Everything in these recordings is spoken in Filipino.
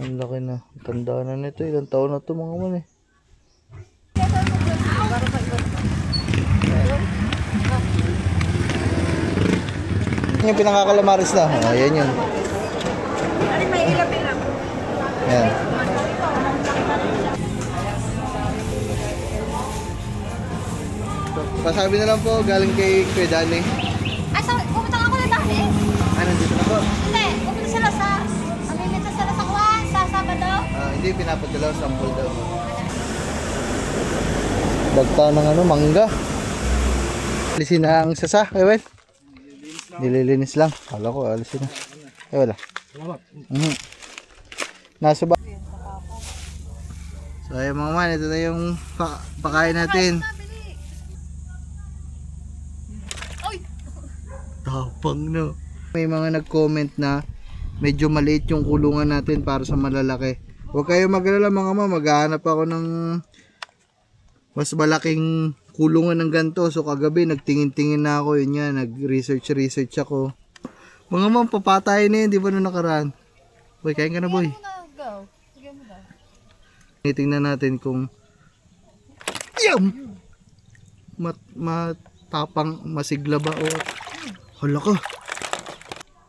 Ang laki na. Tanda na nito. Ilang taon na ito mga man eh. Yung pinakakalamaris na. Oh, ayan yun. Ayan. Pasabi na lang po, galing kay Kuya Dani. Ay, pumunta ako na dati. Ah, nandito na po. Hindi, pumunta sila sa... Mamimita sila sa Kuwan, sa Sabado. Hindi, pinapadala. Sample daw. Bagta ng ano, mangga. Alisin na ang sasa, Ewen. Nililinis lang. Kala ko, alisin na. Wala. Nasa ba? So, ayun mga man, ito na yung pakain natin. Tapang no. May mga nag-comment na medyo maliit yung kulungan natin para sa malalaki. Huwag kayo mag-alala mga ma, maghahanap ako ng mas malaking kulungan ng ganito. So kagabi nagtingin-tingin na ako, yun yan, nag-research ako. Mga ma, papatay na yun, di ba nung nakaraan? Boy, kain ka na boy. Tingnan natin kung matapang, masigla ba o hala ka.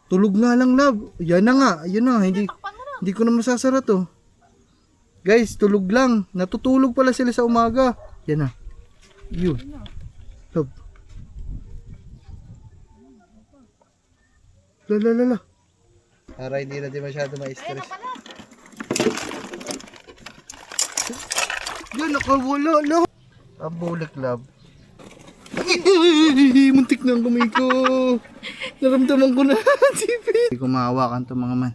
Tulog nga lang love. Yan na nga. Yan na. Hindi ko na masasara to. Guys, tulog lang. Natutulog pala sila sa umaga. Yan na. Yun. Love. Lala. Para hindi natin masyado ma-stress. Yan, nakawala. Love. Abulik love. Muntik na ang kamay ko. Naramdaman ko na. Hindi ko mahawakan to mga man.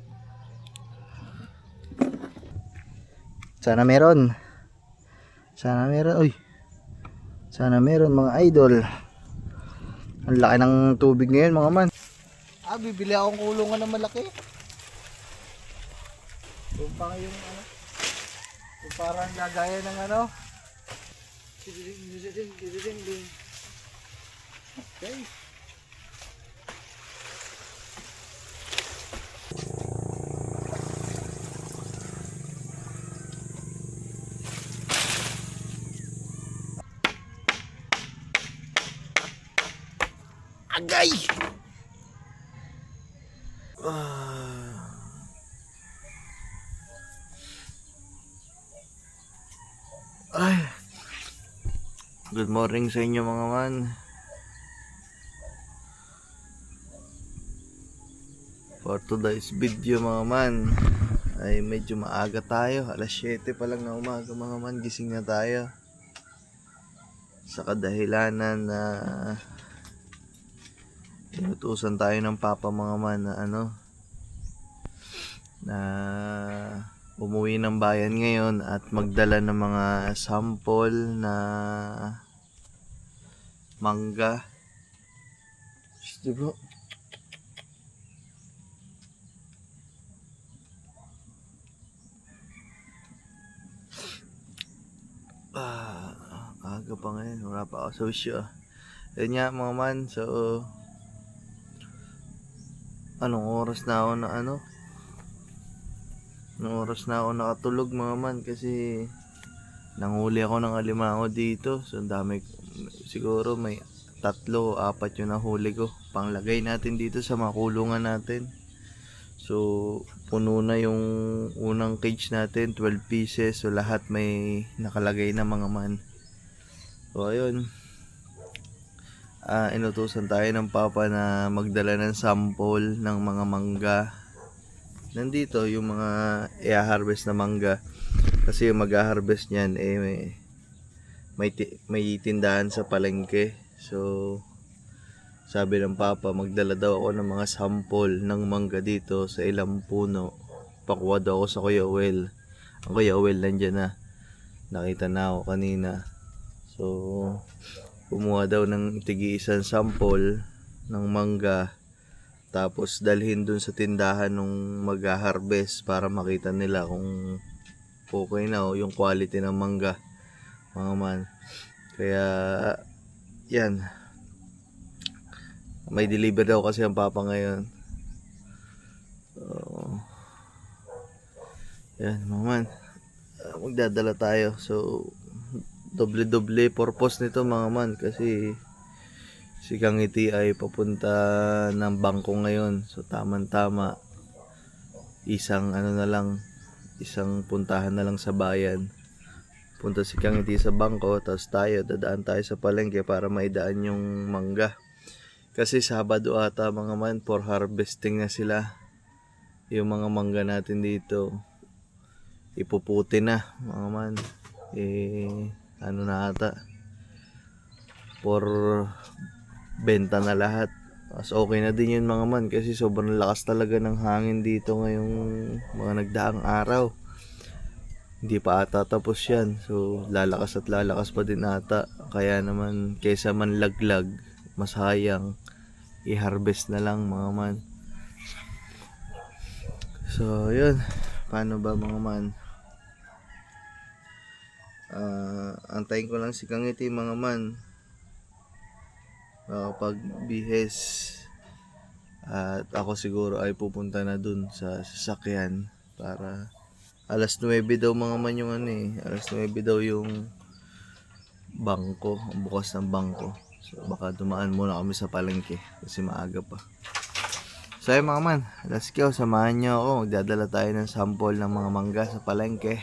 Sana meron. Uy. Sana meron mga idol. Ang laki ng tubig ngayon mga man. Bibili akong kulungan na malaki. Kung pa yung ano. Kung parang gagaya ng ano. Okay. Agay! Ay. Good morning sa inyo mga man. For today's video mga man ay medyo maaga tayo. Alas 7 pa lang na umaga mga man. Gising na tayo. Sa kadahilanan na inutusan tayo ng papa mga man na na umuwi ng bayan ngayon at magdala ng mga sample na mangga. Diba? Aga pa ngayon, wala pa ako sa wisyo. Yun nga mga man, so anong oras na ako nakatulog mga man, kasi nanghuli ako ng alimango dito. So ang dami, siguro may 3 o 4 yung nahuli ko. Panglagay natin dito sa makulungan natin. So puno na yung unang cage natin, 12 pieces. So lahat may nakalagay na mga man. So ayun, inutusan tayo ng papa na magdala ng sample ng mga mangga. Nandito yung mga i-harvest na mangga, kasi yung mag-harvest niyan may tindahan sa palengke. So sabi ng papa, magdala daw ako ng mga sample ng mangga dito sa ilang puno. Pakuha daw ako sa Kuya Well. Ang Kuya Well nandiyan na, nakita na ako kanina. So kumuha daw ng tigi-isang sample ng mangga, tapos dalhin dun sa tindahan nung mag-harvest para makita nila kung okay na o yung quality ng mangga mga man. Kaya yan, may deliver daw kasi ang papa ngayon. So Yan mga man, magdadala tayo. So doble-doble purpose nito mga man, kasi si Kang Iti ay papunta ng bangko ngayon. So tama-tama, isang ano na lang, isang puntahan na lang sa bayan. Punta si Kang Iti sa bangko, tapos tayo dadaan tayo sa palengke para maidaan yung mangga. Kasi Sabado ata mga man, for harvesting na sila. Yung mga mangga natin dito, ipuputi na mga man. Ano na ata, for benta na lahat. Mas okay na din yun mga man, kasi sobrang lakas talaga ng hangin dito ngayong mga nagdaang araw. Hindi pa ata tapos yan, so lalakas at lalakas pa din ata. Kaya naman, kaysa man laglag, mas hayang i-harvest na lang mga man. So yun, paano ba mga man? Antayin ko lang si Kang Iti mga man, makapagbihes, at ako siguro ay pupunta na dun sa sasakyan para alas 9 daw mga man yung ano alas 9 daw yung bangko, ang bukas ng bangko. So baka dumaan muna kami sa palengke kasi maaga pa. So ayun mga man, let's go, samahan nyo ako, magdadala tayo ng sample ng mga mangga sa palengke.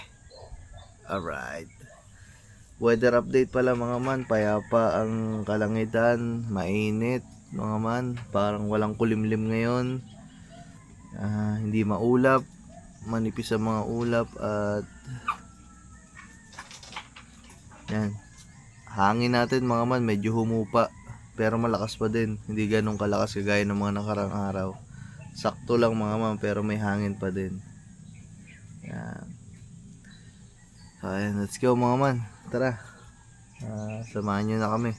Alright, weather update pala mga man, payapa ang kalangitan, mainit mga man, parang walang kulimlim ngayon. Hindi maulap, manipis ang mga ulap, at yan, hangin natin mga man medyo humupa, pero malakas pa din, hindi ganun kalakas kagaya ng mga nakarang araw. Sakto lang mga man, pero may hangin pa din. Yan. So ayan, let's go mga man, tara, samahan nyo na kami.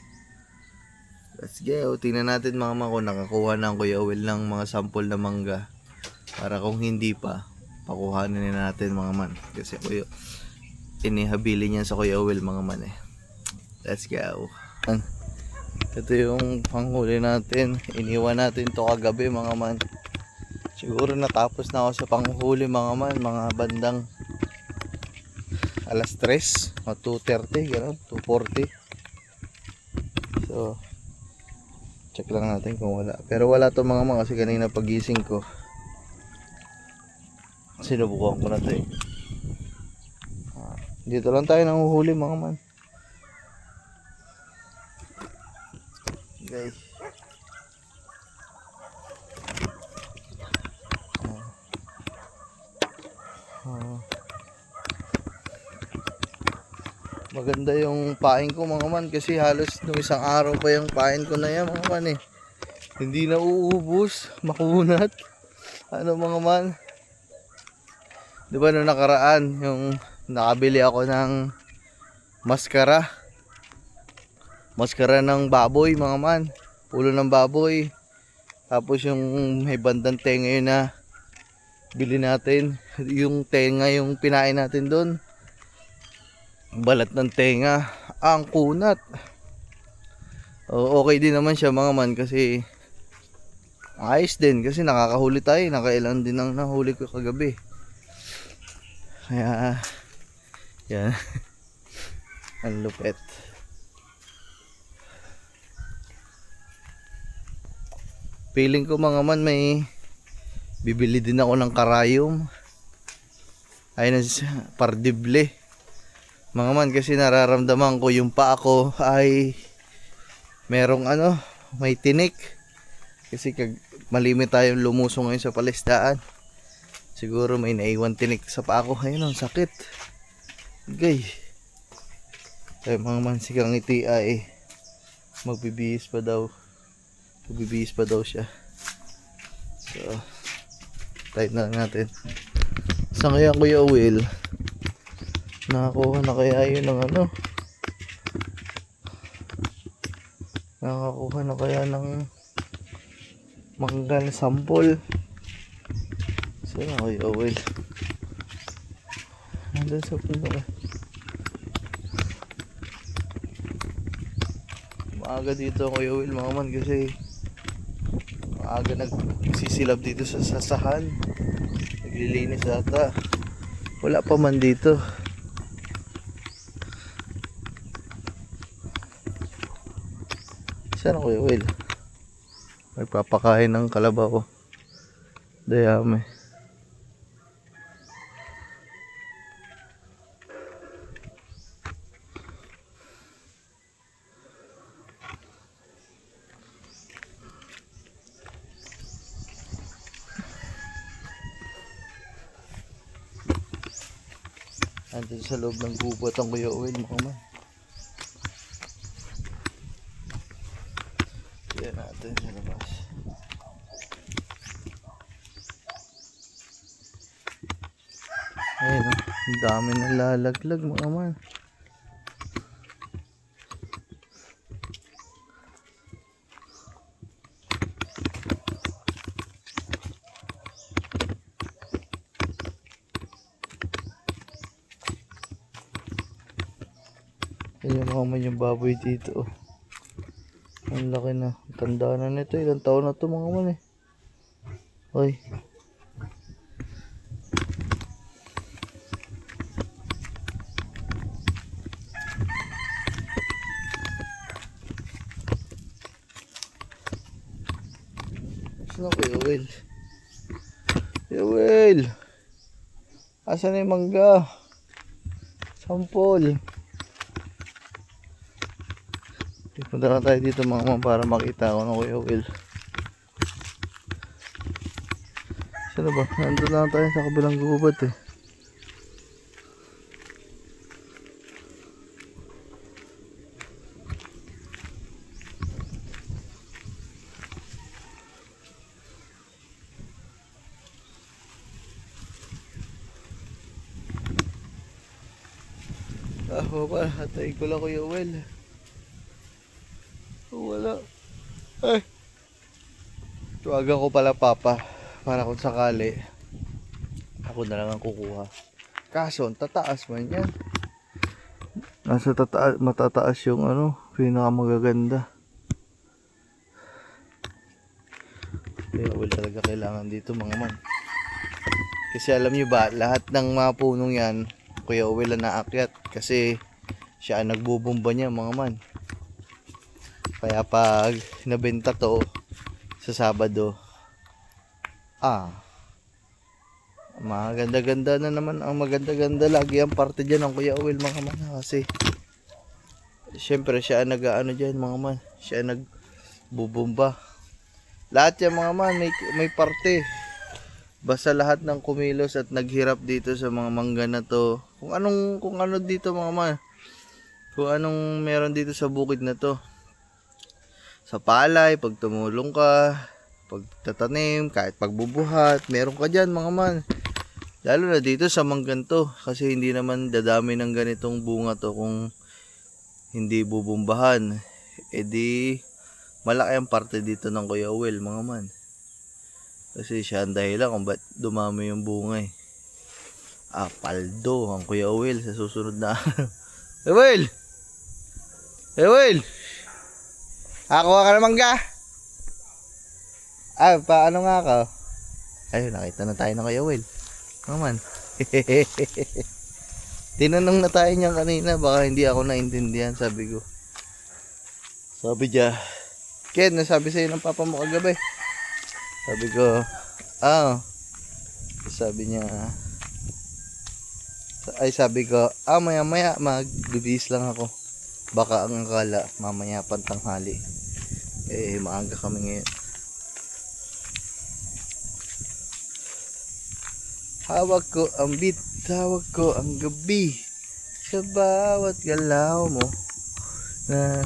Let's go. Tingnan natin mga man kung nakakuha ng Kuya Will ng mga sample na mangga, para kung hindi pa, pakuhanin na natin mga man, kasi kuya inihabili niya sa Kuya Will mga man Let's go. Ito yung panghuli natin, iniwan natin to kagabi mga man. Siguro natapos na ako sa panghuli mga man, mga bandang alas 3 o 2:30 gano'n, 2:40. So check lang natin kung wala, pero wala to mga man, kasi kanina pagising ko sinubukan ko na to Dito lang tayo nanguhuli mga man, guys. Maganda yung pain ko mga man, kasi halos nung isang araw pa yung pain ko na yan mga man hindi na uubos, makunat. Ano mga man, di ba nung nakaraan yung nakabili ako ng maskara ng baboy mga man, ulo ng baboy, tapos yung may bandang tenga yun na bili natin, yung tenga yung pinain natin doon, balat ng tenga, ang kunat. Okay din naman siya mga man, kasi ayos din, kasi nakakahuli tayo, nakailan din ang nahuli ko kagabi. Kaya yan ang lupet. Feeling ko mga man may bibili din ako ng karayom, ayun, pardible mga man, kasi nararamdaman ko yung paa ko ay merong may tinik, kasi malimit tayong lumusong ngayon sa palisdaan. Siguro may naiwan tinik sa paa ko, ayun ang sakit, gay. Ay mga man, si Kang Iti ay magbibihis pa daw siya. So type na lang natin. Saan kaya Kuya Will? Nakakuha na kaya yun ng nakakuha na kaya ng mangga na sample? Saan na Kuya Will? Nandun sa puno ka. Maaga dito Kuya Will mga man, kasi maaga nagsisilab dito sa sasahan, naglilinis ata. Wala pa man dito. Saan ako yung Will? Magpapakain ng kalabaw. Dayami. Andun sa loob ng gubat ang Kuya Will, mga man. Yan natin sa labas. Ayun, oh, ang dami ng lalaglag, mga man. Ayun, mga man, yung baboy dito. Oh. Ang laki na. Tanda na nito. Ilang taon na to, mga man eh. Oy. Saan ako, Kuya Will? Kuya Will! Asan na yung mangga? Sampol. Punta na tayo dito, mga man, para makita ko ng Kuya Will. Saan ba? Nandun na tayo sa kabilang gubat eh. Baba, hatayin ko lang Kuya Will. Wala. Ay. Tuwagan ko pala Papa para kung sakali ako na lang ang kukuha. Kaso, tataas man yan. Nasa tataas, matataas yung ano, pinakamagaganda. Kuya Will talaga kailangan dito, mga man. Kasi alam nyo ba, lahat ng mga punong yan, Kuya Will na naakyat. Kasi siya ang nagbubumba niya, mga man. Kaya pag nabenta to sa Sabado, maganda-ganda na naman. Ang maganda-ganda lagi ang parte dyan ng Kuya Will, mga man. Kasi syempre siya ang nag-ano dyan, mga man. Siya ang nagbubumba. Lahat yan, mga man, may parte. Basta lahat ng kumilos at naghirap dito sa mga mangga na to, kung ano dito, mga man, kung anong meron dito sa bukid na to, sa palay, pag tumulong ka, pagtatanim, kahit pagbubuhat, meron ka dyan, mga man. Lalo na dito sa manggan to, kasi hindi naman dadami ng ganitong bunga to kung hindi bubumbahan. E di malaki ang parte dito ng Kuya Will, mga man. Kasi siya ang dahilan kung ba't dumami yung bunga eh. Paldo ang Kuya Will sa susunod na araw. Hey Will! Hey Will! Kuha ka na mangga? Paano nga ka? Ayun, nakita na tayo ng Kuya Will. Naman. Tinanong na tayo niyan kanina, baka hindi ako naintindihan, sabi ko. Sabi niya, Ken, nasabi sa'yo ng papa mo kagabi. Sabi ko, sabi niya, sabi ko, maya magbibihis lang ako. Baka ang akala, mamaya pantanghali. Maaga kami ngayon. Hawak ko ang beat, hawak ko ang gabi. Sa bawat galaw mo na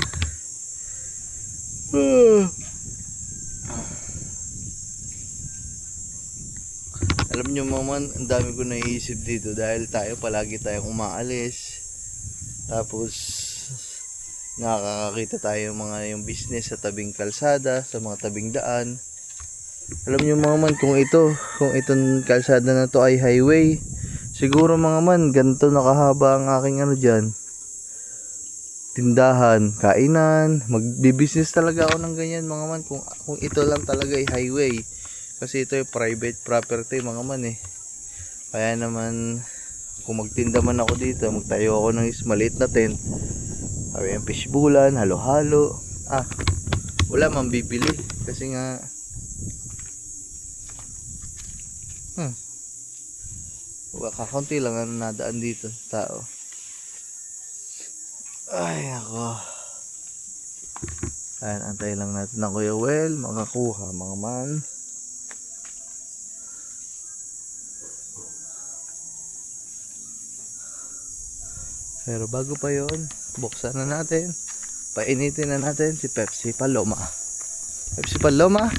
alam nyo, mga man, ang dami ko naiisip dito dahil palagi tayong umaalis. Tapos nakakakita tayo yung business sa tabing kalsada, sa mga tabing daan. Alam nyo, mga man, kung itong kalsada na to ay highway, siguro, mga man, ganito nakahaba ang aking dyan, tindahan, kainan, magbi-business talaga ako ng ganyan, mga man, kung ito lang talaga ay highway. Kasi ito ay private property, mga man eh. Kaya naman kung magtinda man ako dito, magtayo ako ng maliit na tent. Sabi yung fishbulan, halo-halo. Wala man bibili kasi nga kakaunti lang ang nadaan dito tao. Ay ako. Ayan, antay lang natin na Kuya Well makakuha mga man. Pero bago pa yon, buksan na natin, painitin na natin si Pepsi Paloma. Pepsi Paloma,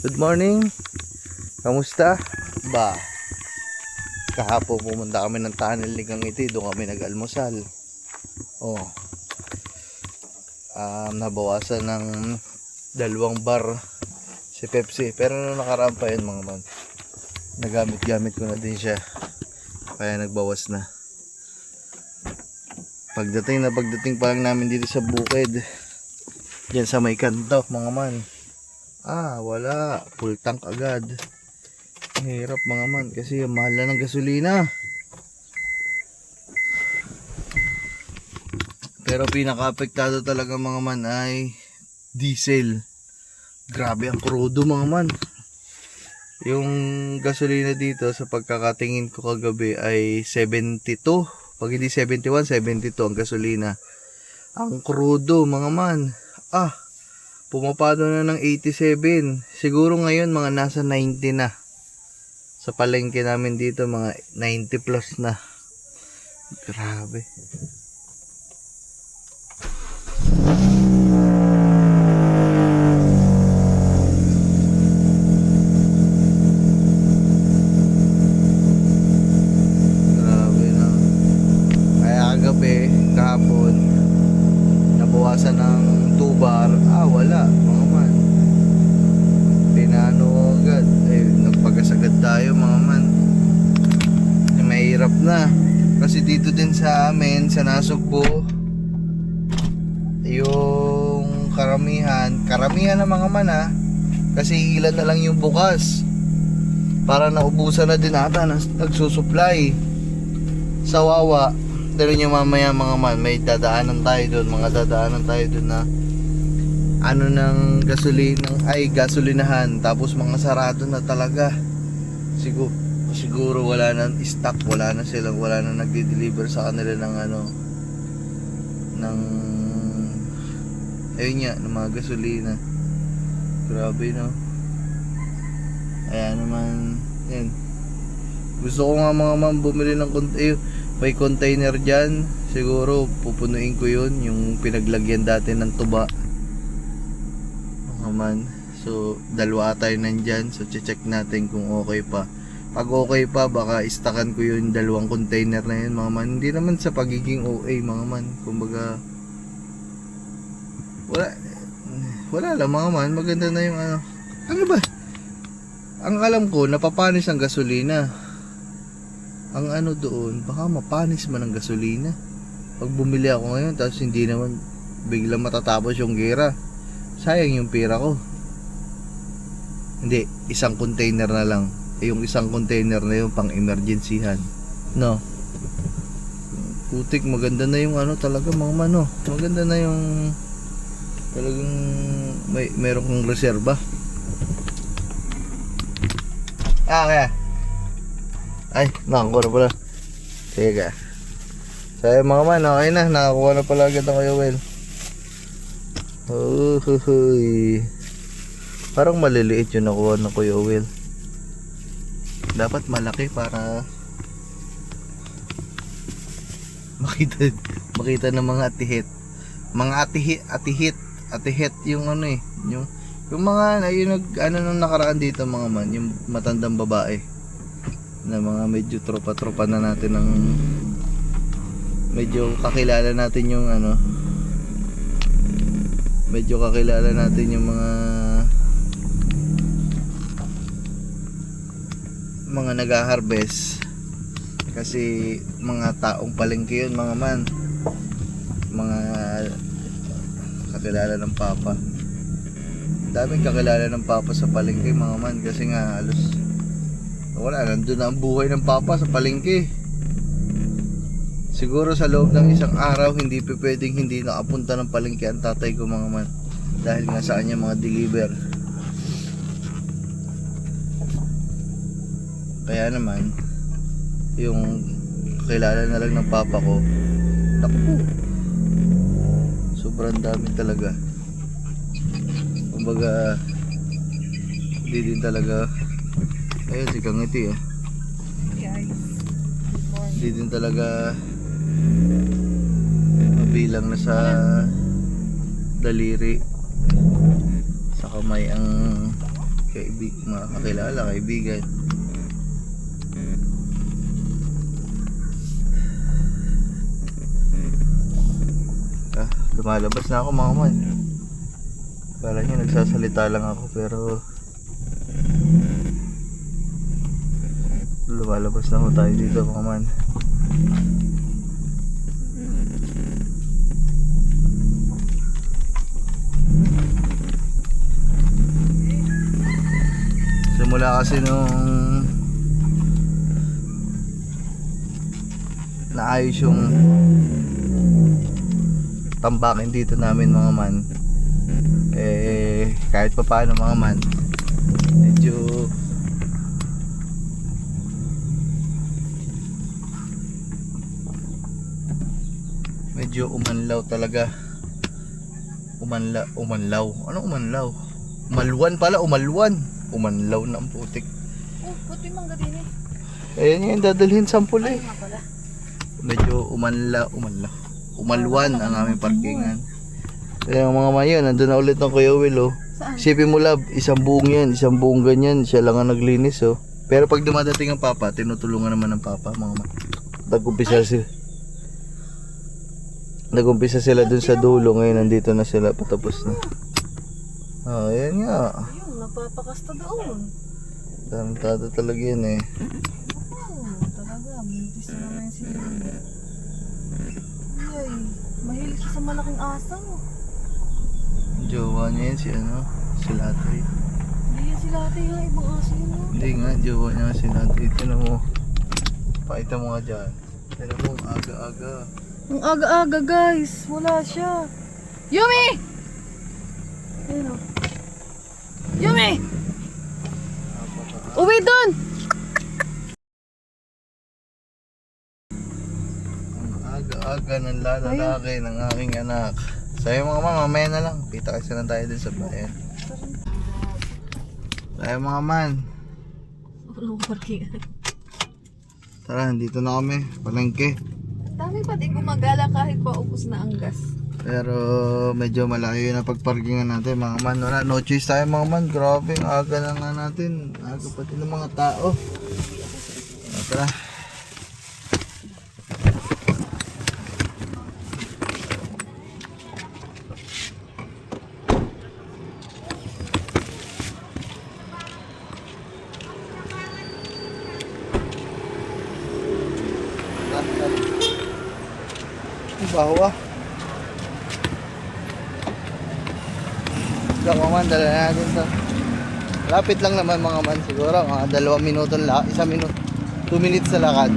good morning. Kamusta? Ba, kahapon pumunta kami ng tunnel ni Gangiti, doon kami nag-almusal. Nabawasan ng 2 bar si Pepsi, pero nung nakaraan pa yun mga man, nagamit-gamit ko na din siya, kaya nagbawas na. Pagdating pa lang namin dito sa bukid, dyan sa may kanto mga man, wala, full tank agad. Hirap mga man kasi mahal na ng gasolina. Pero pinaka-apektado talaga mga man ay diesel. Grabe ang krudo mga man. Yung gasolina dito sa pagkakatingin ko kagabi ay 72. Pag hindi 71, 72 ang gasolina. Ang krudo mga man. Pumapado na ng 87. Siguro ngayon mga nasa 90 na. Sa palengke namin dito mga 90 plus na. Grabe. Kahapon nabawasan ng 2 bar, wala mga man, pinano agad, nagpagas agad tayo mga man. Mahirap na kasi dito din sa amin sa Nasugbo, yung karamihan na mga man kasi ilan na lang yung bukas, para naubusan na din ata nagsusupply sa Wawa. Pero nyo mamaya mga man, may dadaanan tayo doon, na ng gasolinahan, tapos mga sarado na talaga. Siguro wala na stock, wala na nagde-deliver sa kanila ng ng mga gasolina. Grabe no. Ayan naman, yan. Gusto ko nga mga man bumili ng may container dyan, siguro pupunuin ko yun, yung pinaglagyan dati ng tuba mga man. So 2 tayo nandyan, so check natin kung okay pa. Pag okay pa, baka istakan ko yung 2 container na yun mga man. Hindi naman sa pagiging OA mga man, kumbaga wala lang mga man, maganda na yung ano ba, ang alam ko napapanis ang gasolina. Ang doon, baka mapanis man ang gasolina. Pag bumili ako ngayon, tapos hindi naman biglang matatapos yung gera, sayang yung pera ko. Hindi, 1 container na lang. Yung 1 container na yung pang emergencyhan. No. Putik, maganda na yung talaga mga mano. Maganda na yung talagang meron kong reserba. Kaya ay, nakakuha na pala. Sige ka. Sayo mga man, okay na. Nakakuha na pala agad ang Kuya Well. Parang maliliit yung nakuha ng Kuya Well. Dapat malaki para makita ng mga atihit. Mga atihit yung yung mga nung nakaraan dito mga man, yung matandang babae na mga medyo tropa na natin ng medyo kakilala natin yung medyo kakilala natin yung mga nag-harvest kasi mga taong palengke yun mga man, mga kakilala ng papa. Daming kakilala ng papa sa palengke mga man kasi nga halos wala, nandun na ang buhay ng papa sa palengke. Siguro sa loob ng isang araw, hindi pa pwedeng hindi nakapunta ng palengke ang tatay ko mga man. Dahil nga sa kanya mga deliver. Kaya naman, yung kakilala na lang ng papa ko, naku po, sobrang dami talaga. Kumbaga, hindi din talaga, ayun si Kangiti oh. Hindi din talaga mabilang na sa daliri sa kamay ang mga kakilala, kaibigan. Lumalabas na ako mga man. Kala niya nagsasalita lang ako pero lumalabas na ako tayo dito mga man. Simula kasi nung naayos yung tambakin dito namin mga man, kahit pa paano mga man, medyo umanlaw talaga. Umanlaw. Ano umanlaw? Umalwan pala, umalwan. Umanlaw na ang putik. Oh, puti mangga din eh. Ayan yung dadalhin sampul eh. Ay, nga pala. Medyo umalwan ang aming parkingan. Kaya mga mayon, nandun na ulit ng Kuya Will oh. Saan? Sipin mo lab, isang buong ganyan, siya lang ang naglinis oh. Pero pag dumadating ang papa, tinutulungan naman ng papa mga man. Nag-umpisa sila dun sa dulo, ngayon nandito na sila, patapos na. Oh, ayan nga. Ayun, nagpapakasta doon. Damtado talaga yan eh. Oh, talaga, buntis na naman si Ay, mahilig siya sa malaking asaw. Jowa niya yan si Latoy. Hindi yan si Lati ha, ibang aso yun ha. Hindi nga, jowa niya si Latoy. Tinan mo. Pakita mo nga dyan. Tinan mo, ang aga-aga. Ang aga-aga guys, wala siya. Yumi! Ayun o. Yumi! Uwi doon! Ang aga-aga ng lalaki ng aking anak. Sa'yo mga mamaya na lang. Kita kasi lang tayo din sa bayan. Sa'yo mga man. Walang parkingan. Tara, dito na kami. Palengke. Dami pa din gumagala kahit paubos na ang gas. Pero medyo malayo na pagparkingan natin mga man. Wala, no choice tayo mga man. Grabe, ang aga na nga natin. Aga pati ng mga tao. Tara. Bawa. Ito mga man, dala natin to. Lapit lang naman mga man, siguro mga 2 minuto lang, 1 minuto, 2 minutes na lakad.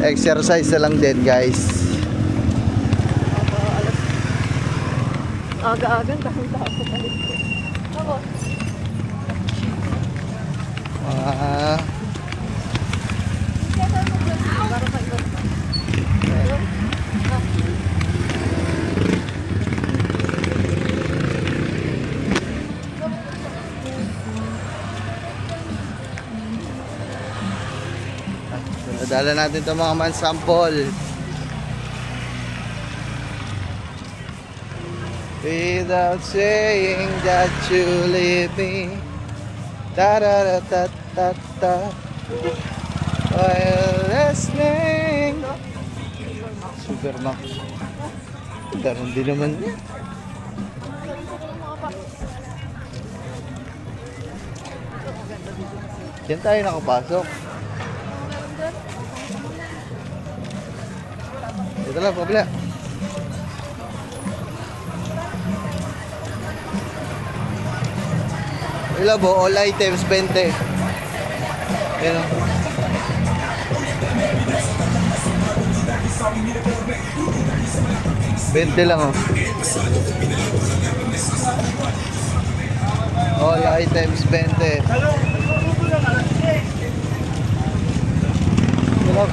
Exercise na lang din guys. Aga-agang kahit ako balik ko. Ako. Dala natin ito mga man sample. Without saying that you leave me, da da da da da da, while listening. Supermax. Ganun din naman niya. Diyan tayo nakapasok. Ito lang, pabila. Ilabo, all items 20. Ayan o. $20 lang oh. All items 20. Sarap.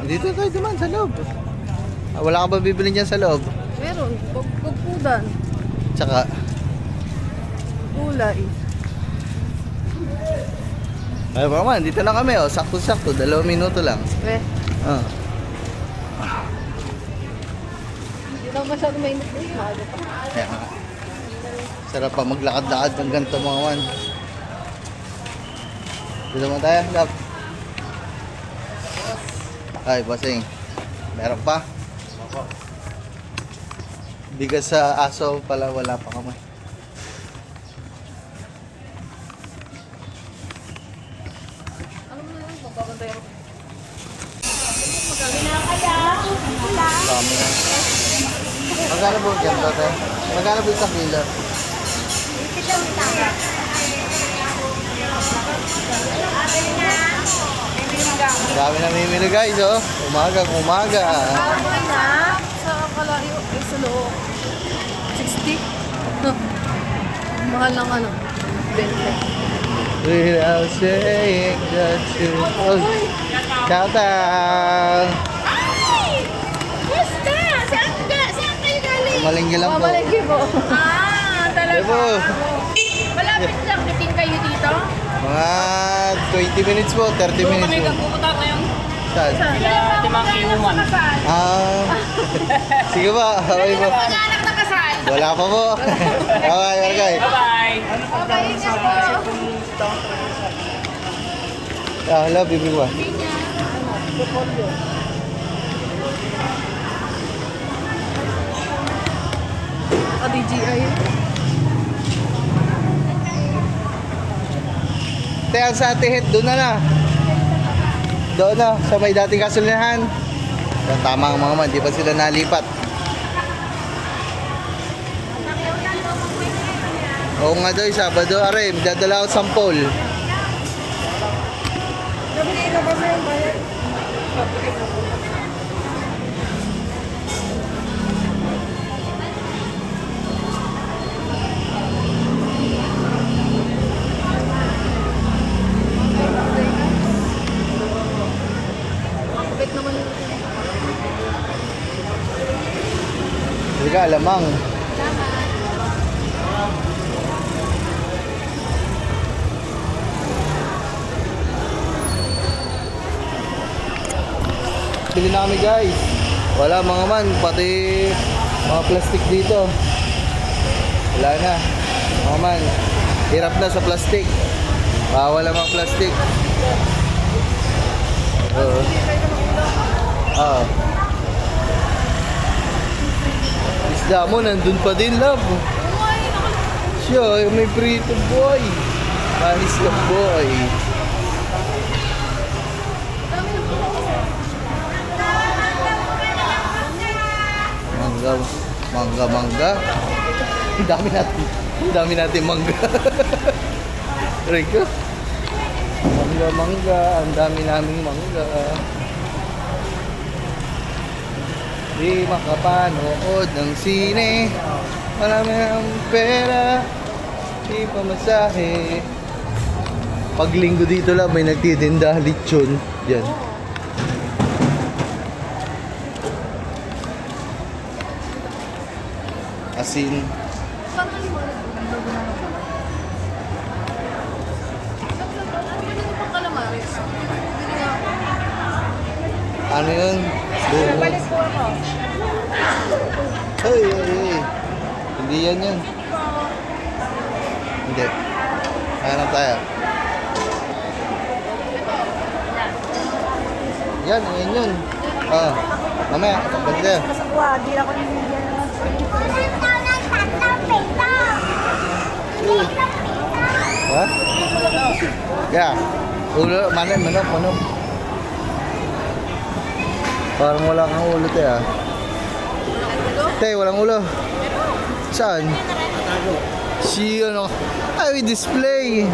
Dito tayo duman sa loob. Ah, wala ka ba bibili niyan sa loob? Meron. Pagpudan. Tsaka, Gulay. ay pa man, dito na kami oh. Sakto-sakto, 2 minuto lang. Eh. Ah. Hindi lang masyado mainit eh. Maaga pa. Kaya nga. Sarap pa maglakad-lakad ng ganito mga man. Dito mo tayo, love. Ay, bossing. Meron pa? Bigas sa aso pala, wala pa kami. Ano mo na yun? Pagkakantay ako. Dami na. Magkano po dyan, tate? Magkano po isang kilo? Dami na mimili guys, oh. Umagang umaga. Okay na. Sa kalayo. Ay, sa loob. 60? Mahal ng ano? 20. Without saying that you... Oh. Shout out! Basta! Saan kayo galing? Malinggi lang po. Mamalagi po. Talaga. Diba? Malapit lang bitin kayo dito? Mga 20 minutes po, 30 minutes po. Pupunta ngayon. Saan? Timang inuman. Ah, sige ba? Okay po. Anak na kasal. Wala pa po. Okay, Margay. Okay, ingat po. Ah, hello, bibig ba? DJI. Tayo sa Atihet, doon na. Doon na, sa may dating kasulinahan. Yan, tama ang mga man, di pa sila nalipat. Oo nga daw, Sabado, aray, dadala ako sampol. Wait naman yun. Hindi ka alamang. Bili na kami guys. Wala mga man, pati mga plastic dito. Wala na. Mga man, hirap na sa plastic. Bawal ang mga plastic. Oo. Oo. Isda mo, nandun pa din, love. Siya, may prito boy. Manis ka boy. Mangga. Ang dami natin mangga. Rico. Mangga. Ang dami naming mangga. Di makapanood ng sine. Marami ang pera. Di pamasahe. Pag linggo dito lang may nagtitinda lechon. Yan. Asin. Ano yun? Balik po ako. Hey. Hindi yan yun. Hindi. Kaya tayo. Yan yun. Ah, mamaya, ganito yan. Kasagwa, di ako nililiyan naman. Ha? Kaya, ulo, manok. Parang wala kang ulo, te, ah. Te, walang ulo. Saan? Si ano, ay display.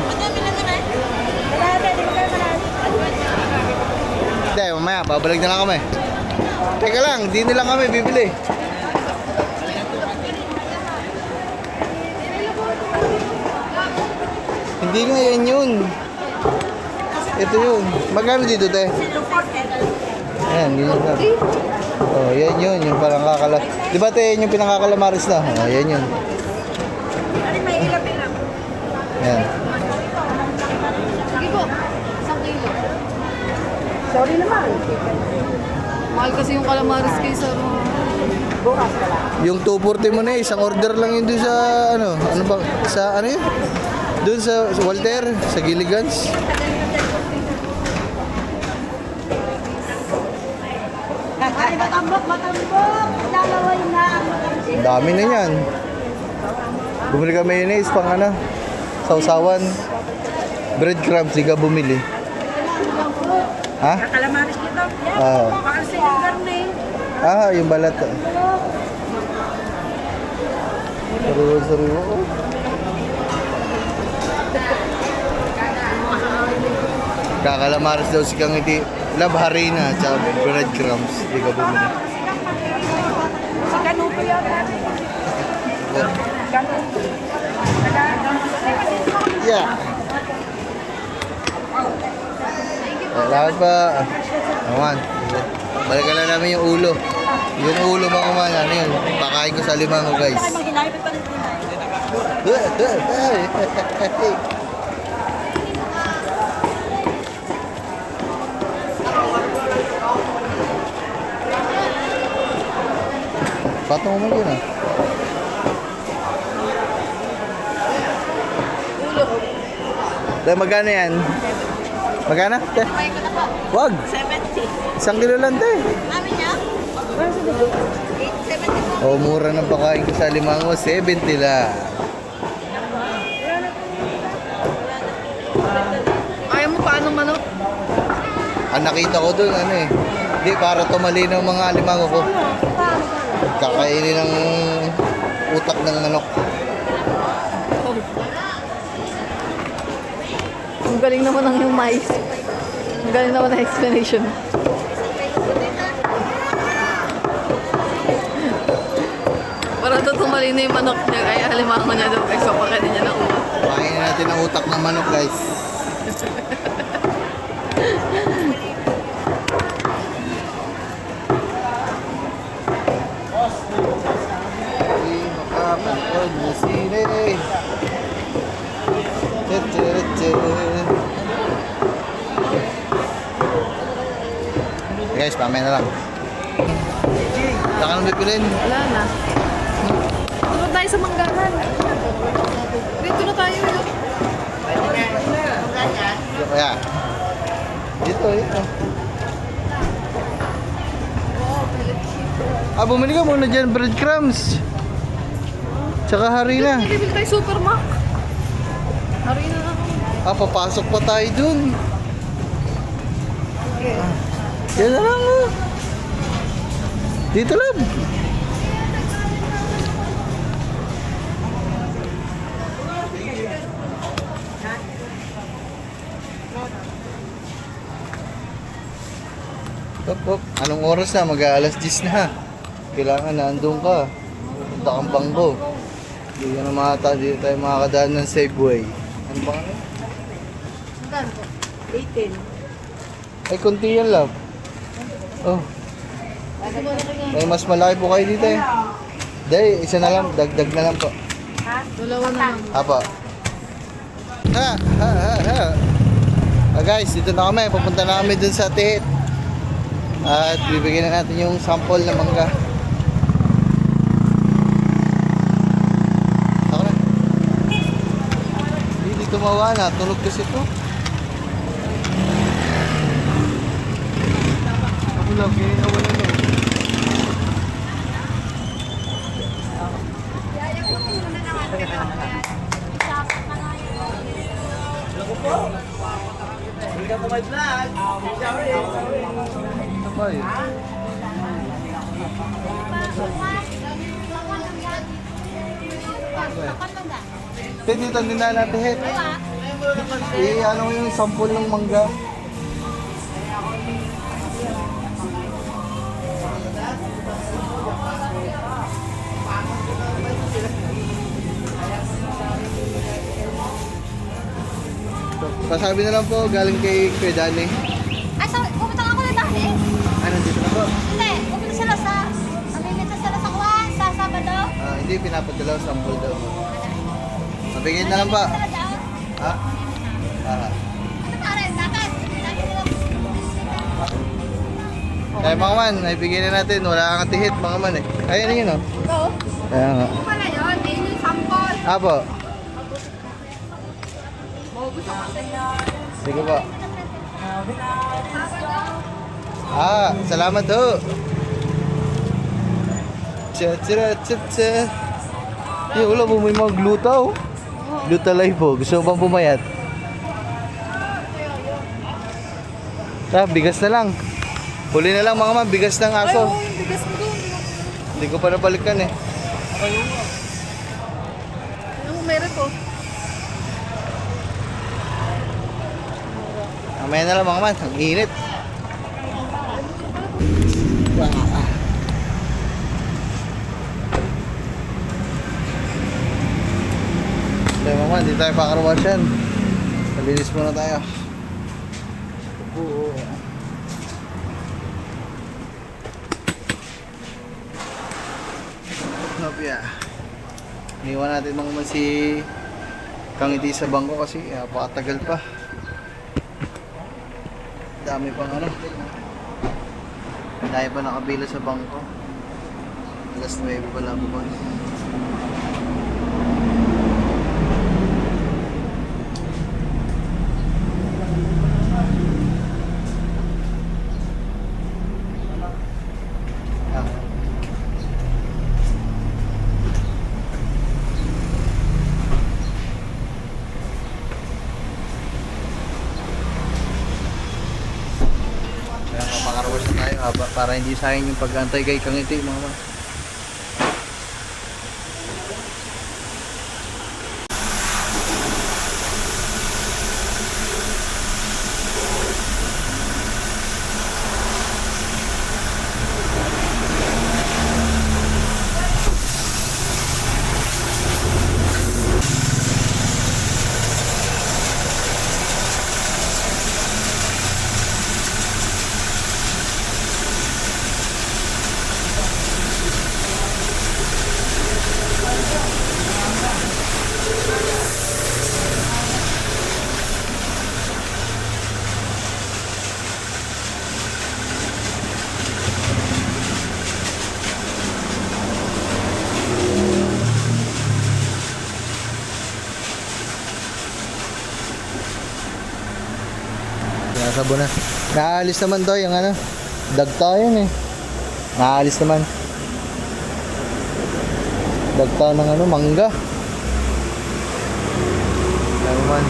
Hindi, mamaya, babalik na lang kami. Teka lang, di na lang kami bibili. Hindi nga yan yun. Ito yun. Magkano dito, te? Ayan, ganyan na. Oh, yan yun, yung parang kakala. Di ba, te, yan yung pinakakalamaris na? Oh, yan yun. Ayan. Sige po, 1 kilo. Sorry naman. Mahal kasi yung calamaris kayo sa mga... Bukas ka lang. Yung 240 mo na isang order lang yun doon sa ano ba, sa ano yun? Doon sa Walter, sa Gilligans. Ay, matambok. Lalaway na ang matambok. Ang dami na yan. Bumili ka mayonnaise pang ano, sausawan. Breadcrumbs, di ka bumili. Ha? Kalamaris nito. Ah, Baka sa yung karne. yung balat. Sariwa. Oh. Kakalamaris daw si Kang Iti. Love harina at breadcrumbs. Di ka bumili. Si Kanuto yun. Yeah. Salamat pa. Aman. Balikan lang namin yung ulo. Yung ulo mga man. Ano yun? Pakain ko sa limango guys. Patong mo yun ah. Dahil magkano yan? Magkano? Te? Wag. 70. 1 kilo lang te. Kami niya? 870 po. Oh, mura ng pakain ko sa limango. 70 lang. Ayaw mo paano manok? Ang nakita ko dun, ano eh. Hindi, para tumalino ang mga limango ko. Kakainin ng utak ng manok. Ang galing naman ng yung mais. Ang galing naman ng explanation. Para ito tumalino yung manok niya. Ay, halimango niya daw. Ay, papakainin niya ng ulo. Pakainin natin ang utak ng manok, guys. Hindi makapanood na sine. Guys, pamay na lang. Saka nang bipilin. Wala na. Dito tayo sa manggahan. Dito na tayo. Yun. Kaya. Dito, ito. Bumili ka muna dyan, breadcrumbs. Tsaka harina. Bibili tayo Supermac. Harina na ako. Papasok pa tayo dun. Yan na lang, oh. Dito lang. Hop. Anong oras na? Mag-aalas 10 na. Kailangan na andun ka. Punta kang bangko. Hindi tayo makakadaan ng Safeway. Ano ba ano? Magkano po? 18. Ay, konti yan lang. Oh. May mas malaki po kayo dito eh. Dahil, isa na lang. Dagdag na lang po. Dalawa na lang. Apa. Ha. Guys, dito na kami. Pupunta na kami dun sa Tihit. At bibigyan na natin yung sample na mangga. Ako na. Hindi tumawa na. Tulog kasi ito. Ako lang. Kaya nawala na. Sabay. Dito din na natin hit. Ano yung sample ng mangga? Pasabi na lang po, galing kay Kuya Danny. Ay, pumunta nga ako na dati. Ano, dito na po? Hindi, pumunta sila sa... Mamimita sila sa Kwan, sa Sabado. Hindi, pinapadala sample daw. Mabigyan na lang pa. Sila daw. Ha? Ano pare, dapat? Lagi nila. Kaya mga man, naibigyan na natin. Wala kang tihit mga man eh. Ayun yun oh. Ito. Kaya nga. Ito pala yun. Ayun yung sample. Apo. Gusto ko sa inyo. Sige po. Salamat ho. Cha. Wala mo may mga gluta oh. Gluta life po. Gusto mo bang pumayat? Bigas na lang. Huli na lang mga man, bigas ng Ay, aso. oo, yung bigas mo doon. Hindi ko pa nabalikan eh. Ano, meron ko. Mamaya na lang mga man, ang init. Kaya mga man, hindi tayo pakarwasyan. Malinis muna tayo. Nopia. Iniwan natin mga man si Kangiti sa bangko kasi napakatagal pa. Dami pang ano. Dahil pa nakabila sa bangko. Alas 9 pa lang bukas. Kaya papakarwas na tayo para hindi sayang yung pag-antay kay Kangiti mga man. Sinasabo na. Naalis naman to yung ano. Dagta yun eh. Naalis naman. Dagta ng ano, mangga. Kaya naman.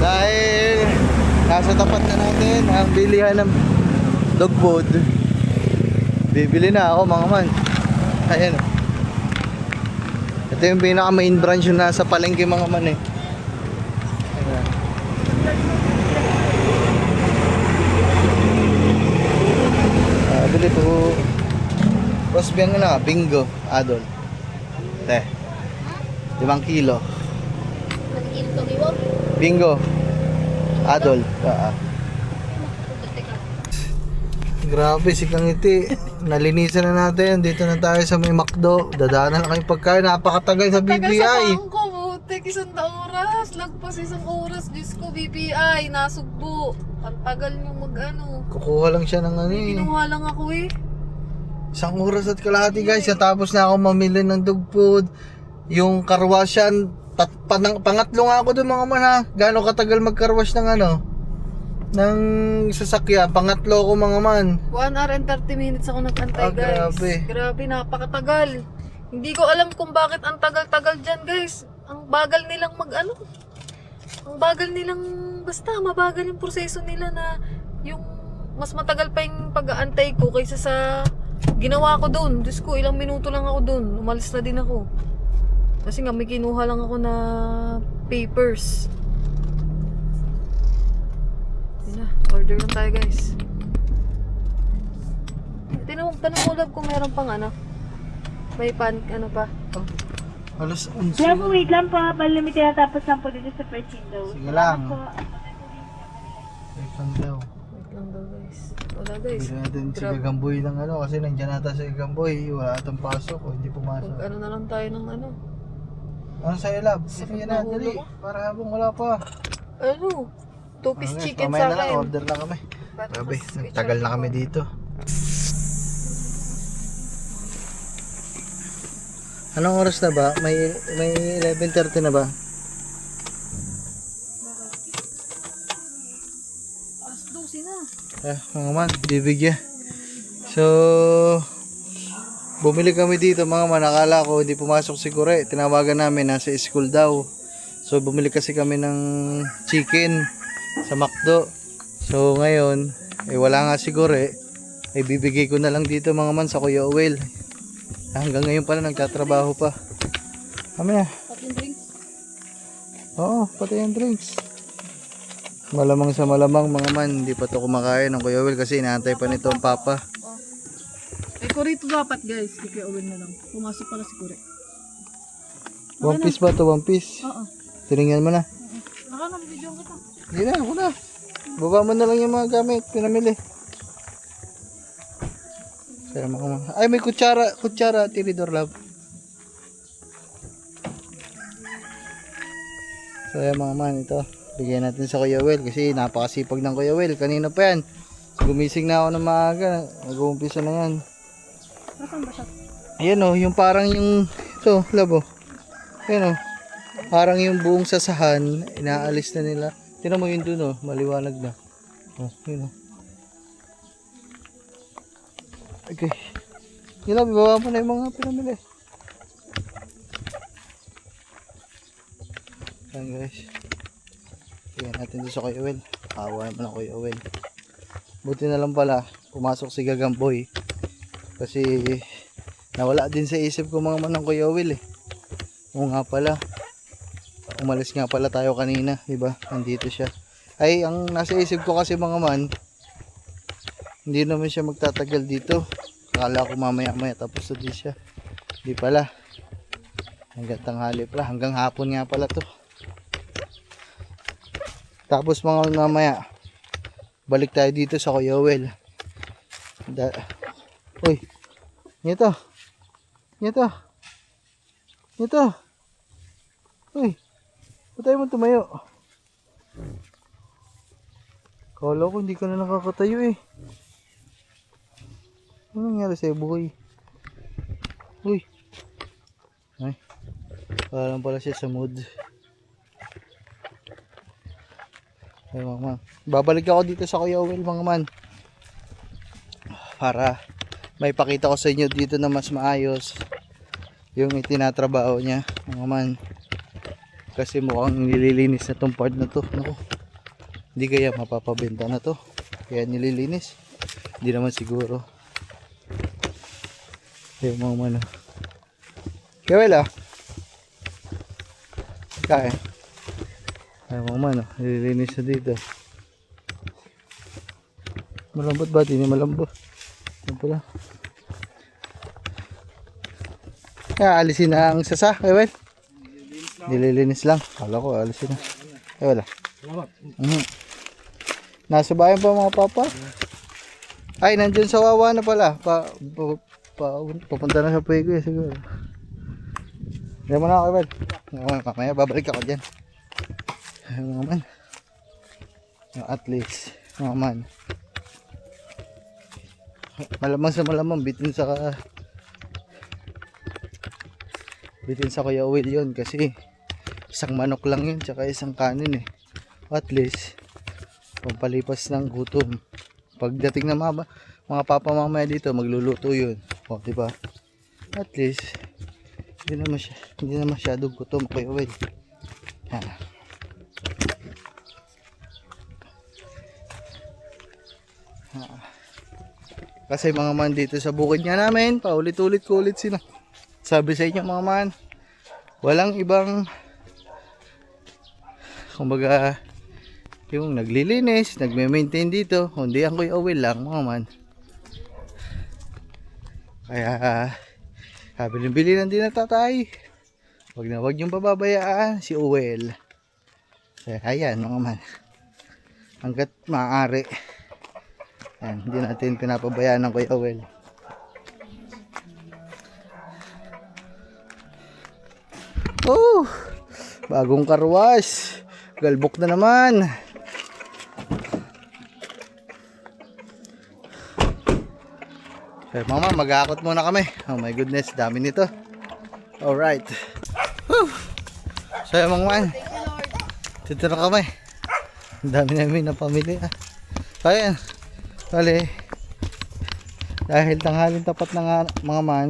Dahil nasa tapat na natin ang bilihan ng dog food. Bibili na ako mga man. Ayan. Ito yung pinaka main branch yung nasa palengke mga man eh. Bili po. Boss biyang na, bingo, adol. 5 kilo. Nag-iil to liwag. Bingo. Adol. Grabe si Kangiti. Nalinisan na natin. Dito na tayo sa may McDo. Dadaanan na kayong pagkain. Napakatagal sa Tagal BPI. sa bangko, butik. 1 oras. Lagpas 1 oras. Diyos ko, BPI. Nasugbo. Ang tagal nyo mag-ano. Kukuha lang siya ng ano eh. Kinuha lang ako eh. 1 oras at kalahati guys. Tapos na ako mamili ng dog food. Yung karwasyan. Pangatlo nga ako doon mga man ha. Gaano katagal magkarwash ng ano? Ng sasakyan. Pangatlo ko mga man. 1 hour and 30 minutes ako nag-antay, guys. Grabe. Grabe, napakatagal. Hindi ko alam kung bakit ang tagal-tagal dyan, guys. Ang bagal nilang mag-ano. Ang bagal nilang, basta mabagal yung proseso nila na yung mas matagal pa yung pag-aantay ko kaysa sa Ginawa ko doon. Diyos ko, ilang minuto lang ako doon. Umalis na din ako. Kasi nga may kinuha lang ako na papers. Yun na, order lang tayo guys. Tanong mo love kung meron pang ano. May pan, ano pa. Alas 11. Love, wait lang po. Balimit tinatapos lang po dito sa first window. Sige lang. Po. Wait lang daw. Wait lang daw guys. Wala guys. Bili natin si Grabe. Gagamboy ng ano kasi nandiyan nata si Gagamboy. Wala atang pasok o hindi pumasok. Ano na lang tayo ng ano. Ano sa'yo, love? Sakit Sige na na, ulo dali. ko. Para habang wala pa. Ano? 2-piece Okay, chicken mamaya sa na lang, akin. order na kami. Ba't Grabe, mas- nagtagal na kami dito. Anong oras na ba? May 11:30 na ba? Alas 12 na. Mga man, bibigyan. So, bumili kami dito mga man. Nakala ko hindi pumasok si Kure. Tinawagan namin, nasa school daw. So, bumili kasi kami ng chicken sa McDo. So, ngayon, wala nga si Kure. Bibigay ko na lang dito mga man sa Kuya Owel. Hanggang ngayon pala nagtatrabaho pa. Kami na. Tatlong drinks. Oo, pati yung drinks. Malamang sa malamang mga man, hindi pa to kumakain ng Kuya Will kasi inaantay pa nito ang papa. Eh, kurito dapat guys. Kaya uwin na lang. Pumasok pala si Kure. One piece ba to? One piece? Oo. Tinignan mo na. Naka, nabibidyoan kita. Hindi na, ako na. Baba mo na lang yung mga gamit, pinamili. Kaya mga ay, may kutsara, tiridor love. So ayan mga man, ito. Bigyan natin sa Kuya Will kasi napakasipag ng Kuya Will. Kanina pa yan. Gumising na ako ng maaga. Mag-uumpisa na yan. Nasaan ba siya? Ayan o, yung parang yung ito, labo. Ayan o. Parang yung buong sasahan, inaalis na nila. Tingnan mo yun dun o, maliwanag na. O, yun o. Okay. Yun lang, bibaba mo na yung mga pinamili. Ayan guys. Tingnan natin doon sa Kuya Will. Awa naman ako Kuya Will. Buti na lang pala, pumasok si Gagamboy. Kasi nawala din sa isip ko mga manang Kuya Will eh. Oo nga pala. Umalis nga pala tayo kanina, di ba? Nandito siya. Ay, ang nasa isip ko kasi mga man, hindi naman siya magtatagal dito. Akala ko mamaya-maya tapos na din siya. Di pala. Hanggang tanghali pala, hanggang hapon nga pala to. Tapos mga mamaya, balik tayo dito sa Kuya Will. Uy, nito. Nito. Nito. Uy, ba't tayo mo tumayo? Kala ko hindi ka na nakakatayo eh. Ano nangyari sa'yo buhay? Uy. Ay, parang pala siya sa mood. Ay mga man, babalik ako dito sa Kuya Owel mga man. Para may pakita ko sa inyo dito na mas maayos yung itinatrabaho niya mga man. Kasi mukhang nililinis na tong part na to. Naku, hindi kaya mapapabenta na to. Kaya nililinis. Hindi naman siguro. Kaya mga man. Kaya wala. Kaya. Ay mga man, nililinis na dito. Malambot ba? Hindi malambot. Ano pala? Kaya alisin na ang sasa. Kaya wala. Nililinis lang. Kala ko alisin na. Eh wala. Nasa bayan pa mga papa. Ay nandiyan sa Wawa na pala. Papunta na sa Puego eh siguro. Hindi mo na ako Evan. Mamaya babalik ako dyan. Mga man. At least. Mga man. Malamang sa malamang bitin sa Kuya Will yun kasi isang manok lang yun tsaka isang kanin eh. At least pampalipas ng gutom. Pagdating ng mga papa mamaya dito magluluto yun. O diba? At least hindi na masyadong gutom Kuya Will. Ha. Kasi mga man dito sa bukid nga namin, paulit-ulit ko ulit sila. Sabi sa inyo mga man, walang ibang, kumbaga, yung naglilinis, nagme-maintain dito, kundi ang Kuya Will lang mga man. Kaya, bili-bili din na tatay. Wag niyong pababayaan si Uwel. Kaya ayan mga man. Hanggat maaari. Ayan, hindi natin pinapabayaan ng Kuya Uwel. Oh! Bagong karwas. Galbok na naman. Okay, mama, mag-aakot muna kami. Oh my goodness, dami nito. Alright. Whew. So yung mga man, dito na kami. Ang dami namin na pamilya. So ayan, bali, dahil tanghalin tapat na nga mga man,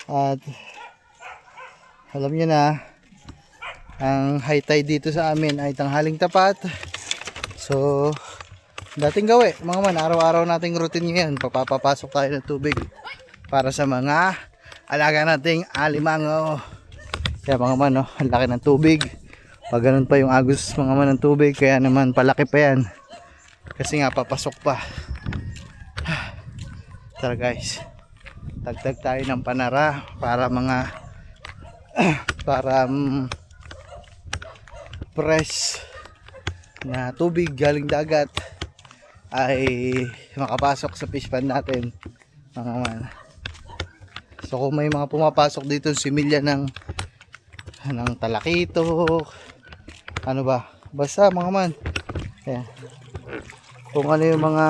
at alam nyo na, ang high tide dito sa amin ay tanghaling tapat. So dating gawi mga man, araw-araw nating routine ngayon, papapasok tayo ng tubig para sa mga alaga nating alimango. Kaya mga man, no, ang laki ng tubig. Pag ganun pa yung agos mga man ng tubig, kaya naman palaki pa yan. Kasi nga papasok pa. Tara guys, tagtag tayo ng panara para mga fresh na tubig galing dagat ay makapasok sa fish pond natin mga man. So kung may mga pumapasok dito similya ng talakito, ano ba, basta mga man, ayan, kung ano yung mga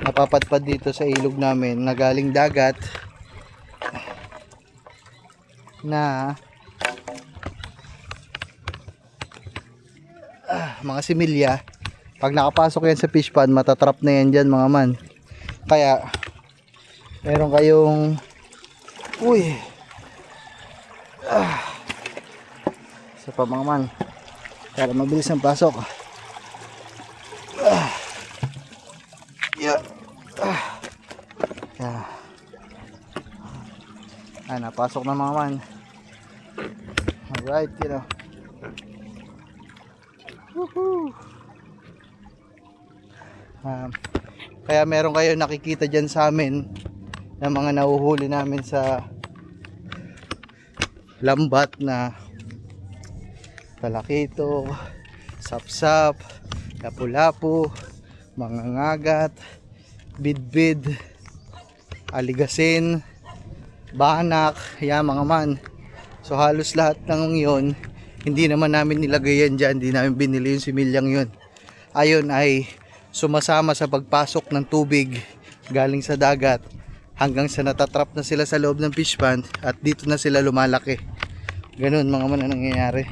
napapadpad dito sa ilog namin na galing dagat na mga similya, pag nakapasok yan sa fish pond, matatrap na yan dyan mga man. Kaya meron kayong isa pa mga man para mabilis ang pasok. Napasok na mga man. Alright, you know. Woohoo! Kaya meron kayo nakikita dyan sa amin na mga nahuhuli namin sa lambat na talakito, sapsap, lapu-lapu, mga ngagat, bidbid, aligasin, banak, yan mga man. So halos lahat ng yon hindi naman namin nilagay yan dyan, hindi namin binili yung similyang yun. Ayon ay sumasama sa pagpasok ng tubig galing sa dagat hanggang sa natatrap na sila sa loob ng fish pond at dito na sila lumalaki. Ganun mga man ang nangyayari.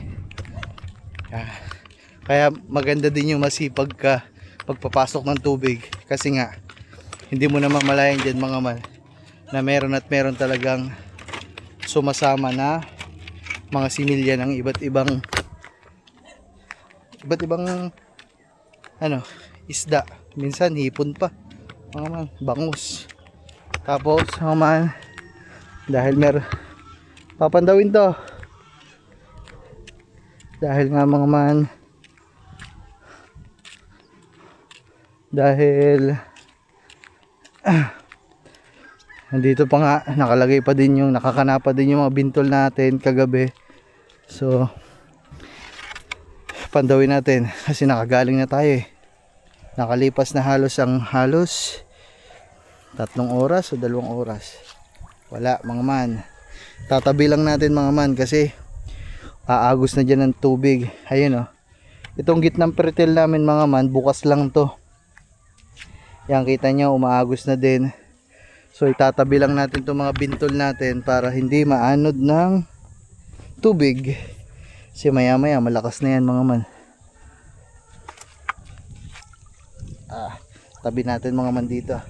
Kaya maganda din yung masipag ka pagpapasok ng tubig kasi nga hindi mo na mamalayan dyan mga man na meron talagang sumasama na mga similya ng iba't ibang isda, minsan hipon pa mga man, bangus. Tapos mga man, dahil papandawin to dahil nga mga man, dahil nandito pa nga, nakalagay pa din yung, nakakanapa din yung mga bintol natin kagabi. So pandawin natin kasi nakagaling na tayo nakalipas na halos 3 oras o 2 oras. Wala mga man, tatabi lang natin mga man kasi aagos na dyan ng tubig. Ayun itong gitnang pretil namin mga man, bukas lang to. Yan, kita nyo umaagos na din. So itatabi lang natin itong mga bintol natin para hindi maanod ng tubig kasi maya maya malakas na yan mga man. Tabi natin mga man dito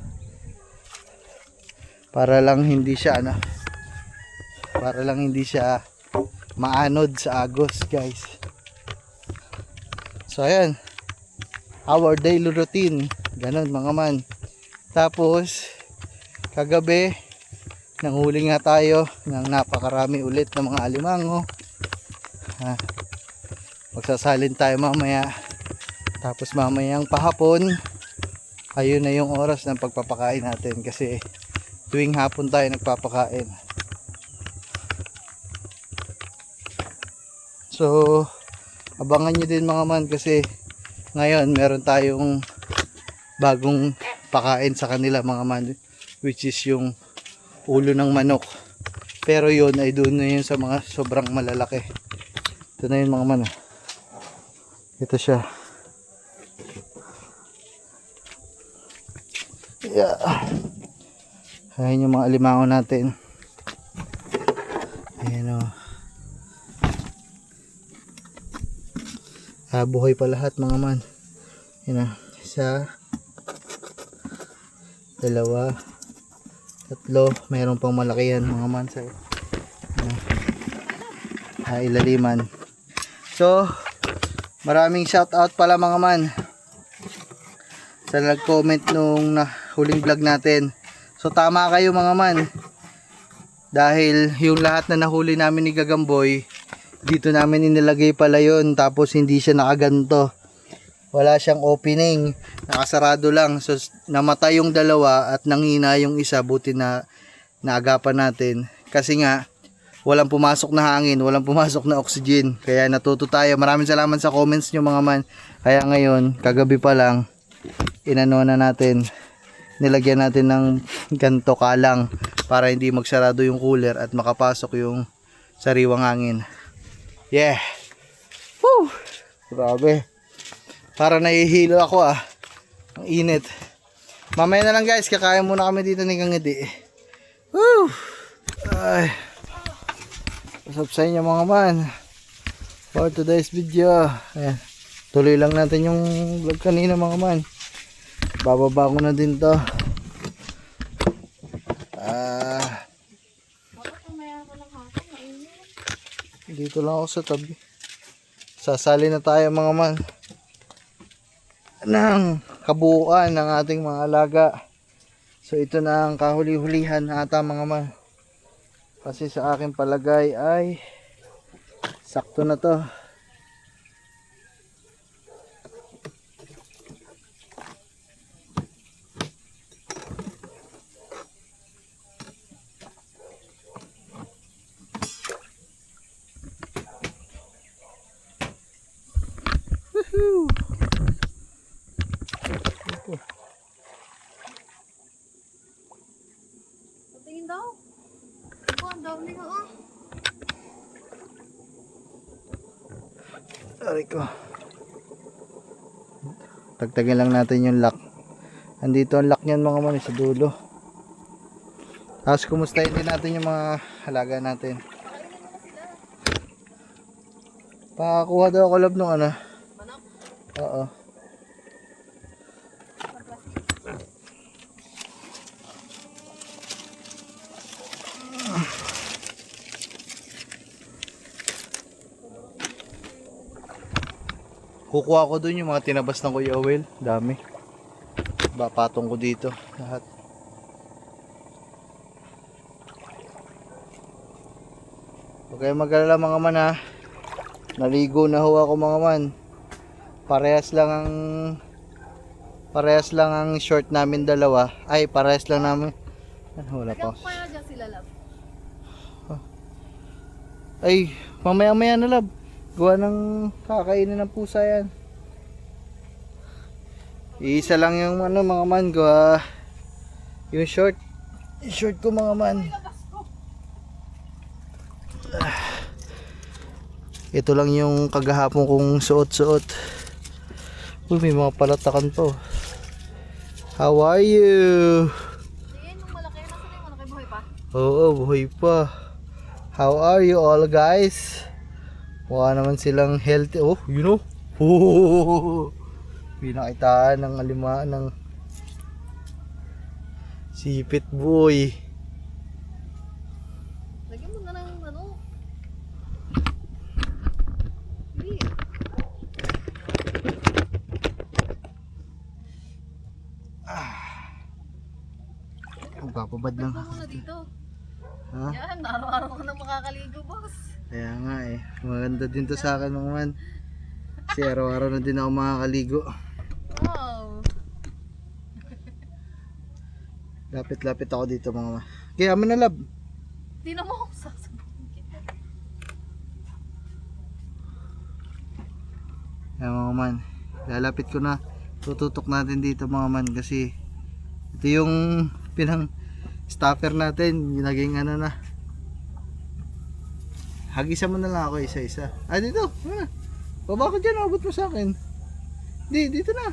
para lang hindi siya maanod sa agos guys. So ayan, our daily routine, ganun mga man. Tapos, kagabi, nanghuli nga tayo ng napakarami ulit ng mga alimango. Magsasalin tayo mamaya. Tapos mamayang pahapon, ayun na yung oras ng pagpapakain natin kasi tuwing hapon tayo nagpapakain. So, abangan nyo din mga man kasi ngayon meron tayong bagong pakain sa kanila mga man, which is yung ulo ng manok. Pero yun ay doon na yun sa mga sobrang malalaki. Ito na yun mga man. Ito siya. Yeah. Ayan yung mga alimango natin. Ayan o. Buhay pa lahat mga man. Ayan na. Isa. Dalawa. Tatlo. Mayroon pang malaki yan mga man. Sa ilaliman. So, maraming shout out pala mga man sa nag-comment nung huling vlog natin. So tama kayo mga man. Dahil yung lahat na nahuli namin ni Gagamboy, dito namin inilagay pala yun. Tapos hindi siya nakaganto. Wala siyang opening. Nakasarado lang. So namatay yung dalawa at nanghina yung isa. Buti na naagapan natin. Kasi nga, walang pumasok na hangin. Walang pumasok na oxygen. Kaya natuto tayo. Maraming salamat sa comments nyo mga man. Kaya ngayon, kagabi pa lang, inano na natin, nilagyan natin ng ganto kalang para hindi magsarado yung cooler at makapasok yung sariwang hangin. Yeah. Woo! Grabe. Para nahihilo ako Ang init. Mamaya na lang guys, kakain muna kami dito ni Kangiti. Woo! Ay. What's up sa inyo mga man? For today's video. Ayan. Tuloy lang natin yung vlog kanina mga man. Bababa ko na din to. Dito lang ako sa tabi. Sasali na tayo mga man ng kabuuan ng ating mga alaga. So ito na ang kahuli-hulihan ata mga man. Kasi sa aking palagay ay sakto na to. Patingin daw. Ang dami ko Aray ko. Tagtagin lang natin yung lock. Andito ang lock niyan mga man sa dulo. Tapos kumustahin din natin yung mga halaga natin. Pakakuha daw ako lab nung ano. Oo. Kukuha ko dun yung mga tinabas ng Kuya Owen. Dami. Patong ko dito. Lahat. Huwag kayong mag-alala mga man ha. Naligo na ho ako mga man. Parehas lang ang short namin dalawa. Ay, parehas lang namin. Wala pa. kaya dyan sila love. Ay, mamaya-maya na lab. Gawa ng kakainin ng pusa yan. Isa lang yung ano mga man. Gawa yung short. Yung short ko mga man. Ito lang yung kagahapon kong suot-suot. Uy, may mga palatakan po. How are you? Tingin, yung malaki. Nasaan yung malaki? Buhay pa? Oo, buhay pa. How are you all guys? Mukha naman silang healthy. Oh, you know. Pinakitaan ng alima ng sipit boy. Lagyan mo na ng ano. Hindi. Papabad lang. Ito muna dito. Ha? Yan, araw-araw ka na makakaligo, boss. Kaya nga eh. Maganda din to sa akin mga man. Kasi araw-araw na din ako makakaligo. Wow. Lapit-lapit ako dito mga man. Kaya mo na lab. Di na mo ako sasabihin kita. Kaya mga man. Lalapit ko na. Tututok natin dito mga man. Kasi ito yung pinang stopper natin. Yung naging ano na. Hagisan mo na lang ako isa-isa. Ah, dito. Ah, baba ka dyan. Abot mo sa akin. Dito na.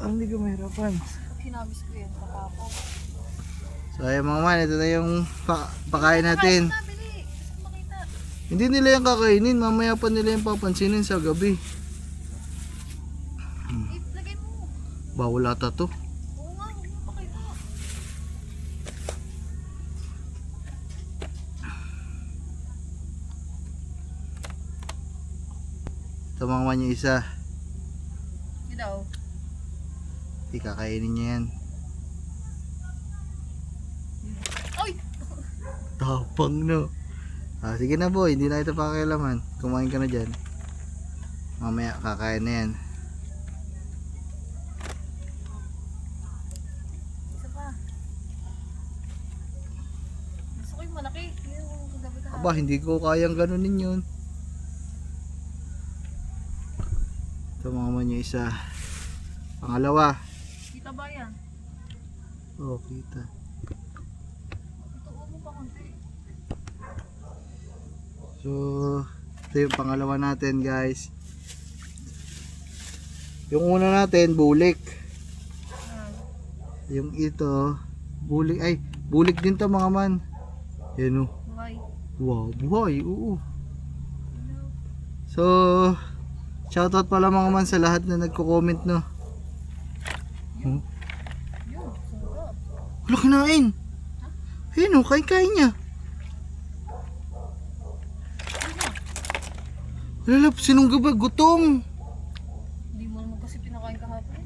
Hindi ko mahirapan. Hinabis ko yan, pakapo. So ayun mga man. Ito na yung pakain natin. Nabili. Gusto ko makita. Hindi nila yung kakainin. Mamaya pa nila yung papansinin sa gabi. Lagay mo. Bawal ata to. Oo nga, huwag mo pakita. Ito mga man yung isa. Hindi daw. Ikakainin niya yan. Ay! Tapang no. Ah, sige na boy, hindi na ito pakialaman. Kumain ka na dyan. Mamaya kakain na yan. Isa pa. Gusto ko yung malaki. Yung gabi ka. Aba, hindi ko kayang ganunin yun. Ito mga man yung isa. Pangalawa. Kita ba yan? Oh, kita. Ito mo pa konti. So, ito yung pangalawa natin guys. Yung una natin, bulik. Yung ito, bulik. Ay, bulik din to mga man. Yan o. Buhay. Wow, buhay. Oo. So, shoutout pala mga man sa lahat na nagko-comment no. Yun, sarap. Wala kinain. Ayun o, kain-kain niya. Wala, sinungga ba? Gutom. Hindi mo naman kasi pinakain kahapon.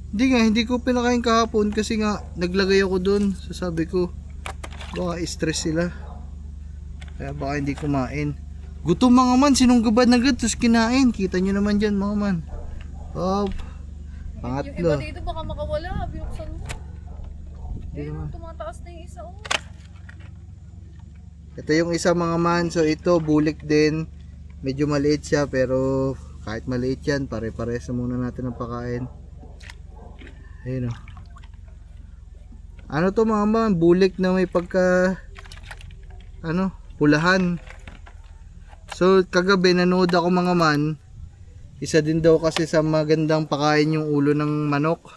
Hindi nga, hindi ko pinakain kahapon kasi nga naglagay ako doon. So sabi ko, baka stress sila. Kaya baka hindi kumain. Gutom mga man, sinunggabad na agad, tapos kinain. Kita nyo naman dyan mga man. Oh, Yung iba pangatlo. dito baka makawala. Binuksan mo. Hindi Ayun, naman. tumataas na yung isa. Oh. Ito yung isa mga man, so ito bulik din. Medyo maliit siya pero kahit maliit yan, pare-pares na muna natin ang pakain. Ayun o. Ano to mga man, bulik na may pagka pulahan. So kagabi nanood ako mga man, isa din daw kasi sa magandang pakain yung ulo ng manok.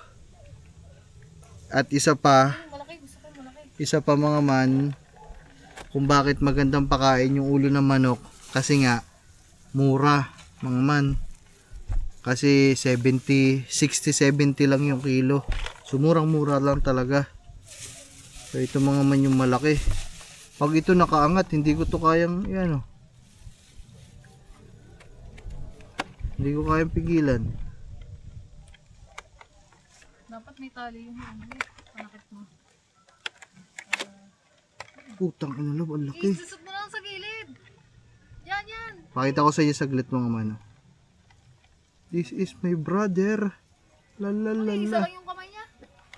At isa pa, Malaki, gusto ko malaki. isa pa mga man, kung bakit magandang pakain yung ulo ng manok, kasi nga mura mga man, kasi 60, 70 lang yung kilo, so murang mura lang talaga. So ito mga man yung malaki. Pag ito nakaangat, hindi ko to kayang hindi ko kayang pigilan. Dapat may tali yung panakit mo. Putang ina love, ang laki. Isusot mo lang sa gilid. Yan, yan. Pakita ko sa iyo saglit mga man. This is my brother. La la la Isa la. lang yung kamay niya.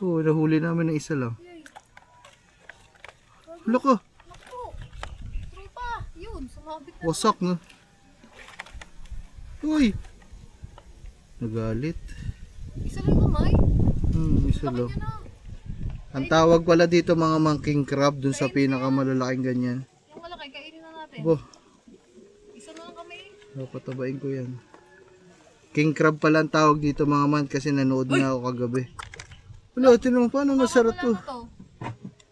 Oh, nahuli namin ng isa lang. Wala ka. Naku. Trupa. Yun, sumabit na. Wasak na. Uy. Nagalit. Isa lang yung kamay. Isa Laki lang. niya na. Ang tawag pala dito mga monkey crab dun sa pinakamalalaking ganyan. Yung malaki, kainin na natin. Bo, Isa na lang kami. papatabain ko yan. King crab pala ang tawag dito mga man kasi nanood na ako kagabi. Wala, tinan mo paano masarap to. Wala na to.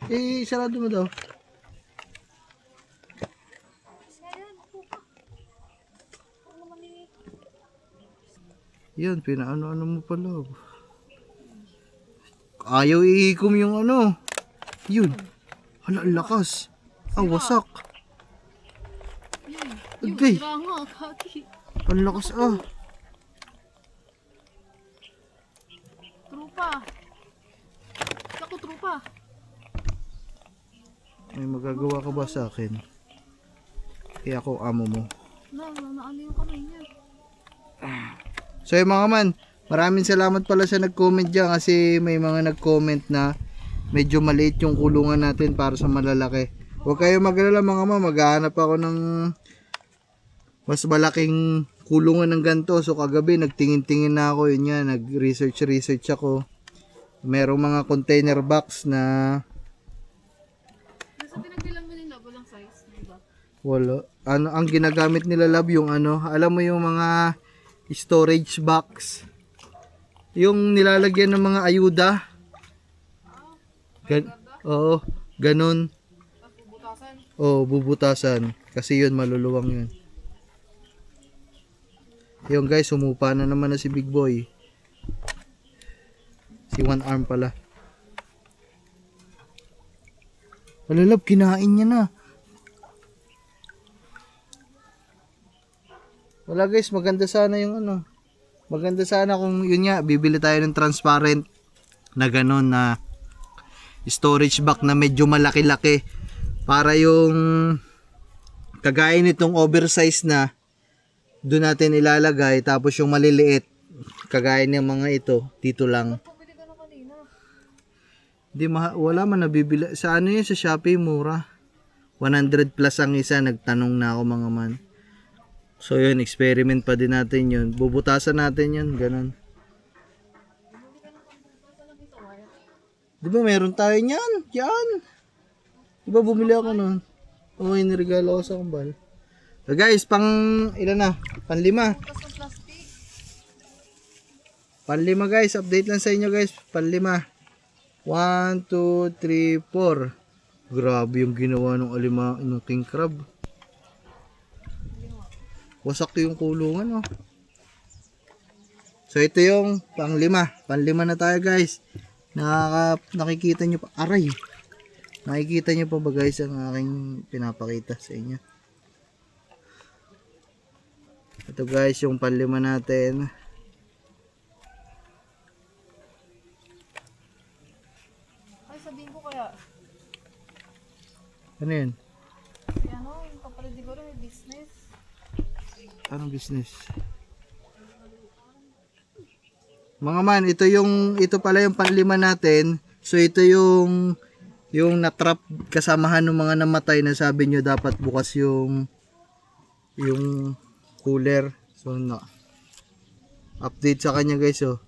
Eh, sarado mo daw. Ayan, puka. Ano naman ni... Yan, pinaano-ano mo pala. Ayaw iikom yung ano. Yun. Hala, ang lakas. Ah, wasak. Yung Agay, sira nga, kaki. ang lakas ah. Trupa. ako, trupa. May magagawa ka ba sa akin? Kaya ako amo mo. Naano yung kamay niya. So yung mga man, maraming salamat pala sa nag-comment dyan kasi may mga nag-comment na medyo maliit yung kulungan natin para sa malalaki. Huwag kayo mag-alala mga man, maghahanap ako ng mas malaking kulungan ng ganito. So kagabi nagtingin-tingin na ako, yun yan, nag-research ako. Merong mga container box na Nasa pinagbilang mo nila, walang size, di ba? wala. Ano ang ginagamit nila love yung ano, alam mo yung mga storage box. Yung nilalagyan ng mga ayuda. Oo, ganun. Tapos bubutasan. Oo, bubutasan. Kasi yun, maluluwang yun. Yung guys, sumupa na naman na si Big Boy. Si One Arm pala. Wala love, kinain niya na. Wala guys, maganda sana yung ano. Maganda sana kung yun nga, bibili tayo ng transparent na gano'n na storage box na medyo malaki-laki. Para yung kagaya nitong oversize na doon natin ilalagay. Tapos yung maliliit, kagaya ng mga ito, dito lang. Pumili ka na kanina. Di wala man nabibili. Sa ano yun, sa Shopee, mura. 100 plus ang isa, nagtanong na ako mga man. So yun, experiment pa din natin yun. Bubutasan natin yun, ganun. Di ba meron tayo niyan? Yan. Di ba bumili ako nun? Oo, inirigalo ko sa kumbal. So guys, pang ilan na? Panlima. Butas ng plastic. Panlima guys, update lang sa inyo guys. Panlima. 1, 2, 3, 4. Grabe yung ginawa ng ng king crab. Wasak yung kulungan oh. So ito yung panglima. Panlima na tayo guys. Nakikita nyo pa. Aray. Nakikita nyo pa ba guys ang aking pinapakita sa inyo. Ito guys yung panlima natin. Ay, sabihin ko kaya. Ano yun? Ano, yung kapalit siguro may business. Anong business? Mga man, ito pala yung panlima natin. So ito yung natrap kasamahan ng mga namatay na sabi nyo dapat bukas yung cooler. So update sa kanya guys oh.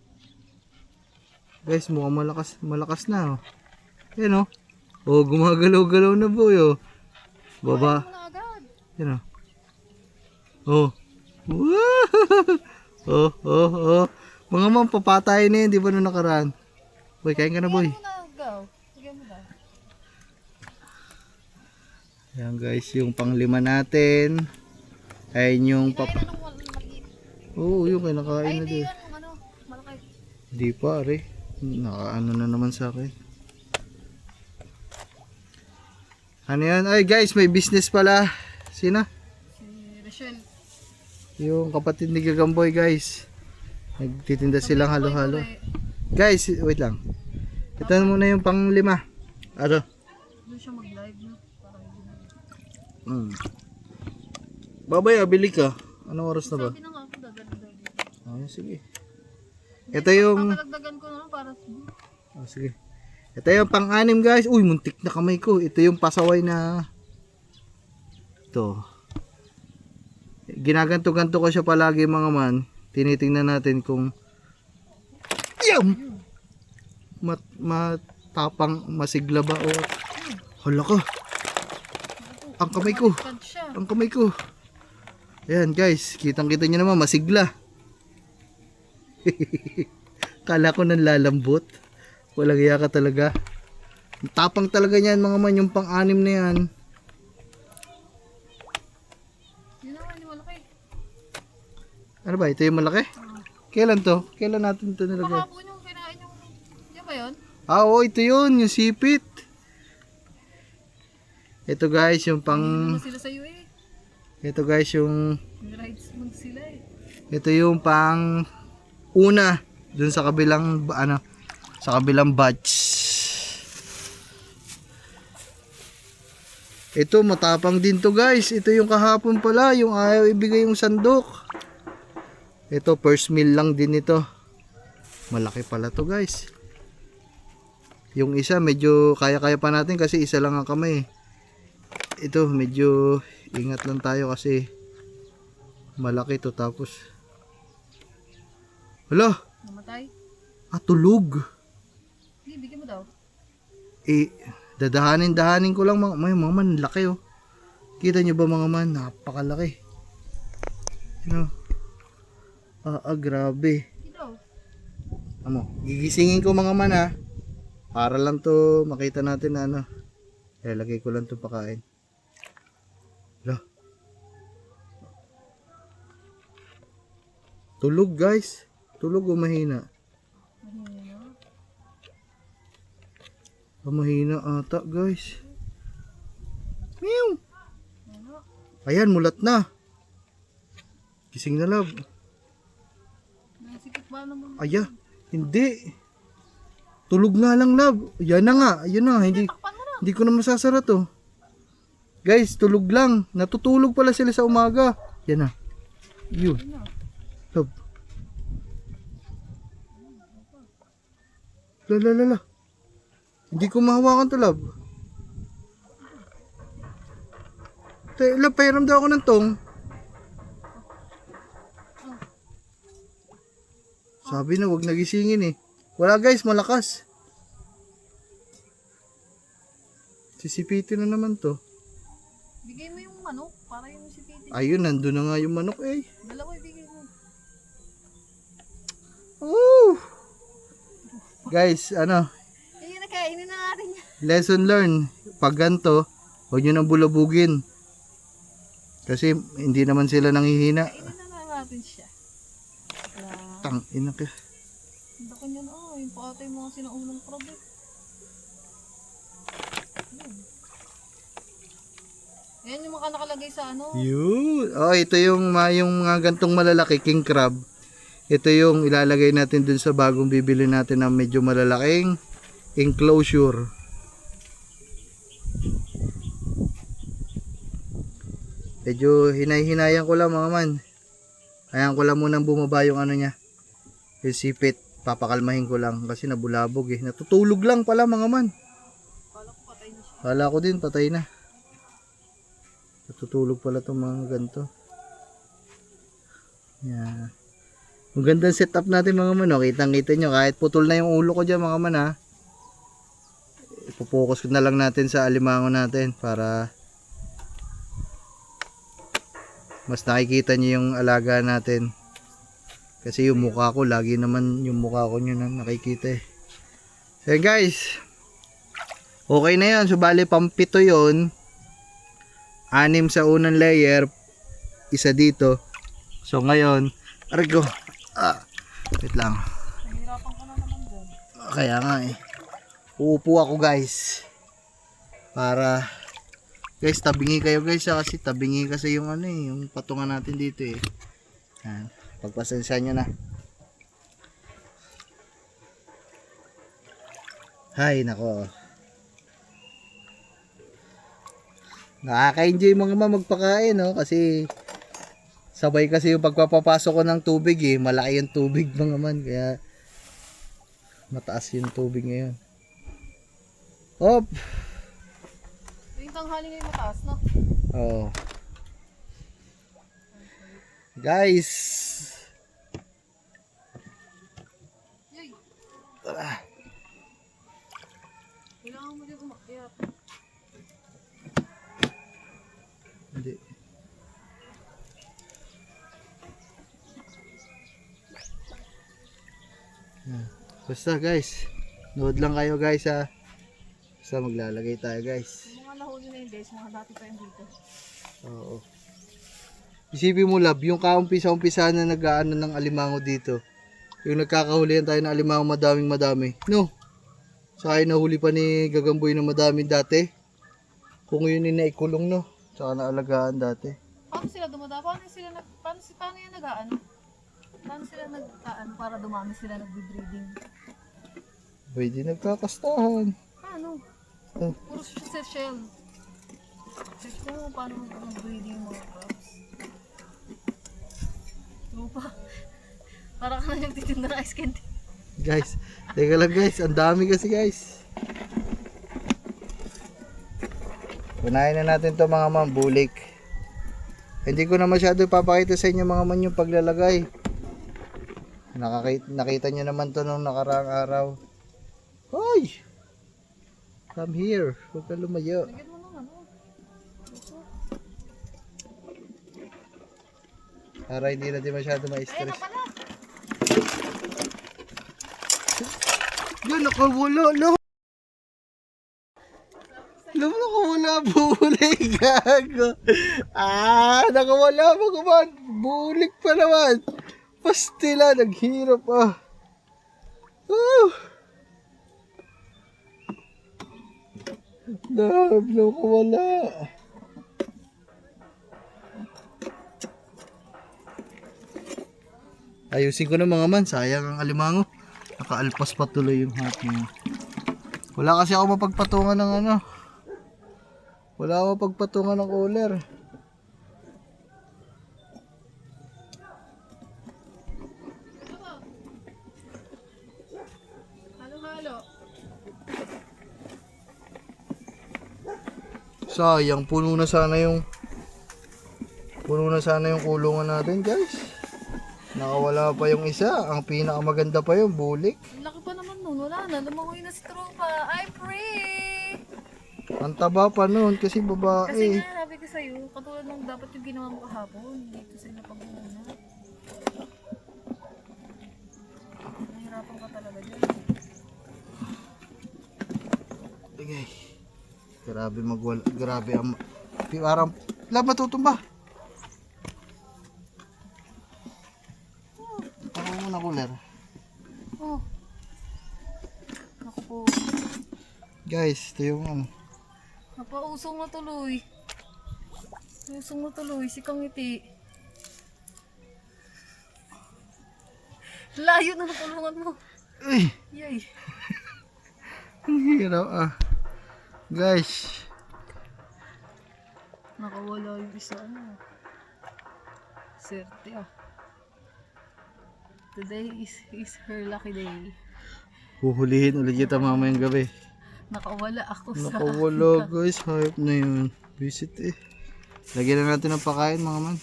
Guys, mukhang malakas na oh. Yan oh. Oh, gumagalaw-galaw na boy oh. Baba. Ano na agad? Yan oh. Oh. Oh. Mga ma'am, papatay na yun, di ba nung nakaraan? Boy, kain ka na boy. Ano na, go. Sige mo daw. Ayan guys, yung panglima natin. Ayun yung Kaya na nung maliit. Oo, yung kinakain Ay, na hindi din. yan. Yung ano, malaki. Di pa, are. Nakaano na naman sa akin. Ano yan? Ay guys, may business pala. Sina? Si Rachel. Yung kapatid ni Gagamboy guys. Nagtitinda silang halo-halo. Guys, wait lang. Ito muna yung panglima. Ano? Doon siya mag-live na. Para hindi na. Babay, bili ka. Anong oras na ba? Sabi na nga ako, dadagdagan. Ah, sige. Ito yung... Papalagdagan ko na para sa... Oh, sige. Ito yung pang-anim guys. Uy, muntik na kamay ko. Ito yung pasaway na... Ito. Ginaganto-ganto ko siya palagi mga man. Tinitingnan natin kung... Yum! Matapang, masigla ba o... Hala ka. Ang kamay ko. Kad siya. Ang kamay ko. Ayan guys, kitang-kita nyo naman, masigla. Kala ko nang lalambot. Walang iya ka talaga. Tapang talaga niyan mga man, yung pang-anim na yan. Yun naman, yung malaki. Ano ba, ito yung malaki? Kailan to? Kailan natin ito nilagay? Kahapon yung kinain yung... Yan ba yun? Ah, oo, ito yun, yung sipit. Ito guys, yung pang... Ano sila sa'yo eh. Ito guys, yung... Rides mo sila eh. Ito yung pang... Una, dun sa kabilang, sa kabilang batch. Ito, matapang din to guys. Ito yung kahapon pala, yung ayaw ibigay yung sandok. Ito, first meal lang din ito. Malaki pala to guys. Yung isa, medyo kaya-kaya pa natin kasi isa lang ang kamay. Ito, medyo ingat lang tayo kasi malaki to. Tapos, hala, Namatay? tulog. Hindi, bigyan mo daw. Dadahanin ko lang mga man, laki oh. Kita nyo ba mga man? Napakalaki. Ano? Grabe. Dito. Gigisingin ko mga man ha. Para lang to makita natin na ano. Lagay ko lang to pakain. Lah. Tulog guys. Tulog o mahina? Mahina ata guys. Meow. Ayan, mulat na. Gising na love. Nasikip ba naman? Aya, hindi. Tulog nga lang love. Yan na nga, ayun na. Hindi ko na masasara to. Guys, tulog lang. Natutulog pala sila sa umaga. Yan na. Yun. Love. La. Hindi ko mahawakan to, love. Love, pahiram daw ako ng tong. Sabi na, wag nagisingin eh. Wala guys, malakas. Sisipitin na naman to. Bigay mo yung manok para yung sipitin. Ayun, nandun na nga yung manok eh. Dalawa ibigay mo. Woo! Guys, ano, Ayun na, kainin na natin yan. lesson learned. Pag ganito, huwag nyo nang bulabugin. Kasi hindi naman sila nanghihina. Kainin na natin siya. Ina ka. Ang laki niyan, yung paatay mga sinaunang problem. Ayan yung mga nakalagay sa ano. Yun. Ito yung mga gantong malalaki, king crab. Ito yung ilalagay natin dun sa bagong bibili natin na medyo malalaking enclosure. Medyo hinay-hinayan ko lang mga man. Ayan ko lang munang bumaba yung ano niya. Yung sipit. Papakalmahin ko lang kasi nabulabog eh. Natutulog lang pala mga man. Kala ko din patay na. Natutulog pala itong mga ganito. Yan. Ang gandang setup natin mga man. Kitang-kita nyo. Kahit putol na yung ulo ko dyan mga man ha. Ipopokus na lang natin sa alimango natin para mas nakikita nyo yung alaga natin. Kasi yung mukha ko, lagi naman yung mukha ko nyo na nakikita eh. So guys, okay na yun. So bali pampito yun. 6 sa unang layer, isa dito. So ngayon, arigo. Wait lang. Nahirapan ko na naman dyan. Kaya nga eh. Uupo ako guys. Para guys, tabingi kayo guys kasi tabingi kasi yung ano eh, yung patungan natin dito eh. Yan. Pagpasensya nyo na. Hay nako. Nakaka-enjoy mga magpakain no kasi sabay kasi yung pagpapapasok ko ng tubig eh. Malaki yung tubig mga man kaya mataas yung tubig ngayon. Op. Yung tanghali ngayon mataas, no? Oh. Guys. Yay! Tara. Kailangan mo din umakyat. Hindi. Basta guys, nood lang kayo guys ha. Basta maglalagay tayo guys. Yung mga nahuli na yun guys, mga dati pa yung dito. Oo. Isipin mo love, yung kaumpisa-umpisa na nag-aano ng alimango dito. Yung nagkakahulihan tayo ng alimango madaming-madami. No? Saka nahuli pa ni Gagamboy na madami dati. Kung yun yung naikulong no. Saka naalagaan dati. Paano sila dumada? Paano yan nag-aano? Paano sila nag-aano para dumami sila nag-breeding? Pwede nagkakastahan. Paano? Oh. Puro sa shell. Search mo paano mag-breeding yung mga crabs. Ano pa? Para ka na nagtitinda ng ice candy. Guys, teka lang guys, ang dami kasi guys. Unahin na natin to mga ma'am, bulik. Hindi ko na masyado papakita sa inyo mga man yung paglalagay. Nakita nyo naman to nung nakaraang araw. Hoy! Come here, huwag ka lumayo. Lagyan mo ng ano. Para hindi natin masyado Ayan na ma-stress. pala. Yan, nakawala, no? Alam mo, nakawala, bulik, gago. Nakawala, mga man. Bulik pa naman. Pastila, naghirap, Nakawala. Ayusin ko na mga man, sayang ang alimango. Nakaalpas pa tuloy yung hapon. Wala kasi ako mapagpatungan ng ano. Wala ako mapagpatungan ng cooler. Halo-halo. Sayang, puno na sana yung kulungan natin, guys. Nakawala pa yung isa. Ang pinakamaganda pa yung bulik. Ang laki pa naman nun. Wala na. Lumangoy na si tropa. I'm free! Ang taba pa nun kasi Kasi babae. nga, sabi ko sa'yo, katulad ng dapat yung ginawa mo kahapon. Dito sa'yo napag-uuna. Nahirapan ka talaga dyan. Okay. Grabe magwala. Grabe ang... Parang... Wala matutumba. Ako muna cooler. Oh. Naku po. Guys, ito yung ano. Napausong na tuloy. Usong na tuloy. Si Kangiti. Layo na napulungan mo. Ay! Yay. Ang hirap Guys. Nakawala yung isa ano. Serte Today is her lucky day. Huhulihin ulit kita mamayang gabi. Nakawala ako sa... Nakawala guys. Hype na yun. Visit Lagyan na natin ng pakain mga man.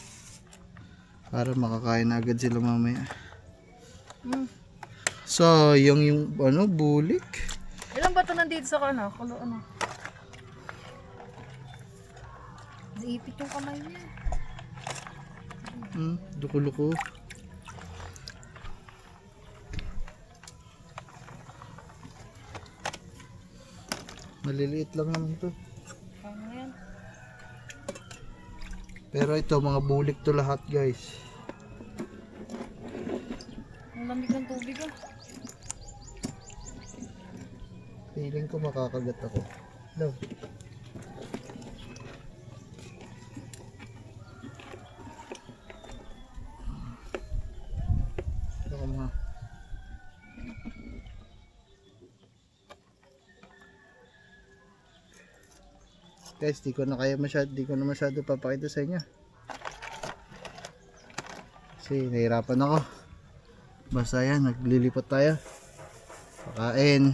Para makakain na agad sila mamaya. Sayang yung ano, bulik. Ilan ba ito nandito sa kana? Kulo ano? Naipit yung kamay niya. Duko-luko. Maliliit lang naman to. Ano yan? Pero ito, mga bulik to lahat guys. Ang lamig ng tubig Feeling ko makakagat ako. No. Ako mga. Guys, di ko na masyado papakita sa inyo. Kasi nahirapan ako. Basta yan, naglilipat tayo. Pakain.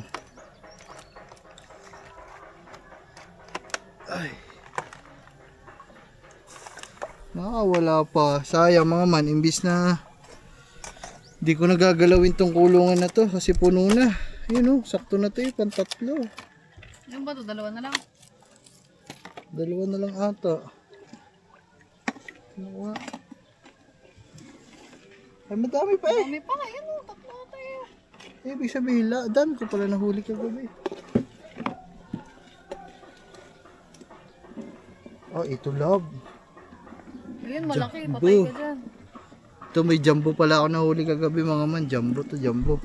Ay. Nakawala pa. Sayang mga man, imbis na di ko nagagalawin tong kulungan na to kasi puno na. Yun sakto na to pantatlo. Yan ba ito? Dalawa na lang? Dalawa na lang ata. Ano nga? Ay, madami pa Dami pa. Yan tatlo tayo. Ibig sabihin, dami ko pala nahuli kagabi. Oh, ito love. Ayun, malaki. Jumbo. Patay ka dyan. Ito may jumbo pala ako nahuli kagabi mga man. Jumbo to, jumbo.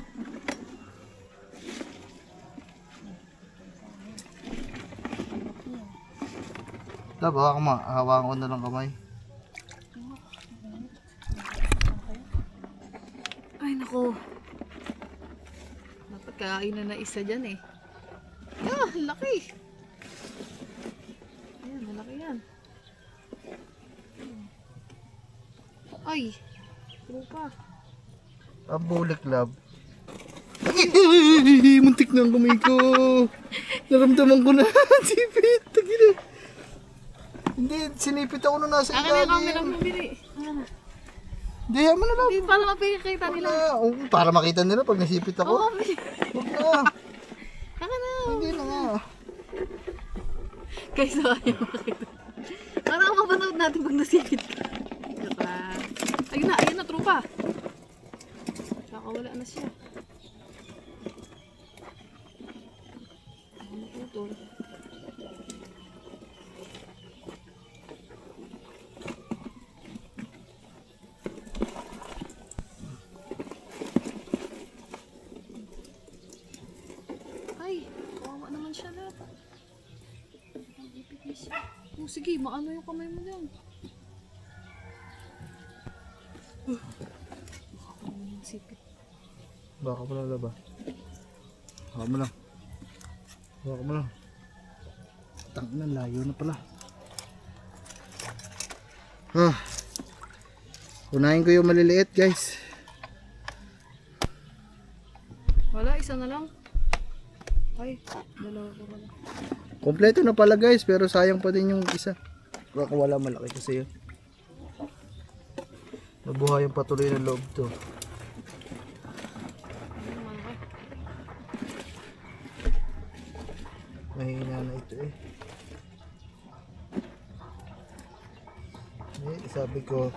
Baka hawakan ko na lang kamay. Ay, naku. Napagkainan na isa dyan eh. Ah, laki. Ayan, malaki yan. Ay, trupa. Ang bulik, love. Ay, muntik na ang kamay ko. Naramdaman ko na. Sipit. Tagina. Hindi, sinipit ako nung nasa Akin na yung camera ilalim. mo, Bili. Hindi, yaman na, love. Hindi pala mapikita nila. Oo, para makita nila pag nasipit ako. Oo, Bili. Huwag na. Akin na. Hindi na nga. Guys, ayaw makita. Para mapanood natin pag nasipit ka. Joke lang. Ayun na, trupa. Nakawala na siya. Ano putol? Ay, kawawa naman siya na. Nagipit na siya. Oh, sige, maano yung kamay mo dyan. Sipit. Baka mo lang, love. Baka mo lang. Baka mo lang. Tang na, layo na pala. Unahin ko yung maliliit, guys. Wala, isa na lang. Ay, dalawa ko pala. Kompleto na pala, guys, pero sayang pa din yung isa. Baka wala, malaki kasi yun. Nabuhay yung patuloy ng loob to. Mahina na ito eh. Sabi ko,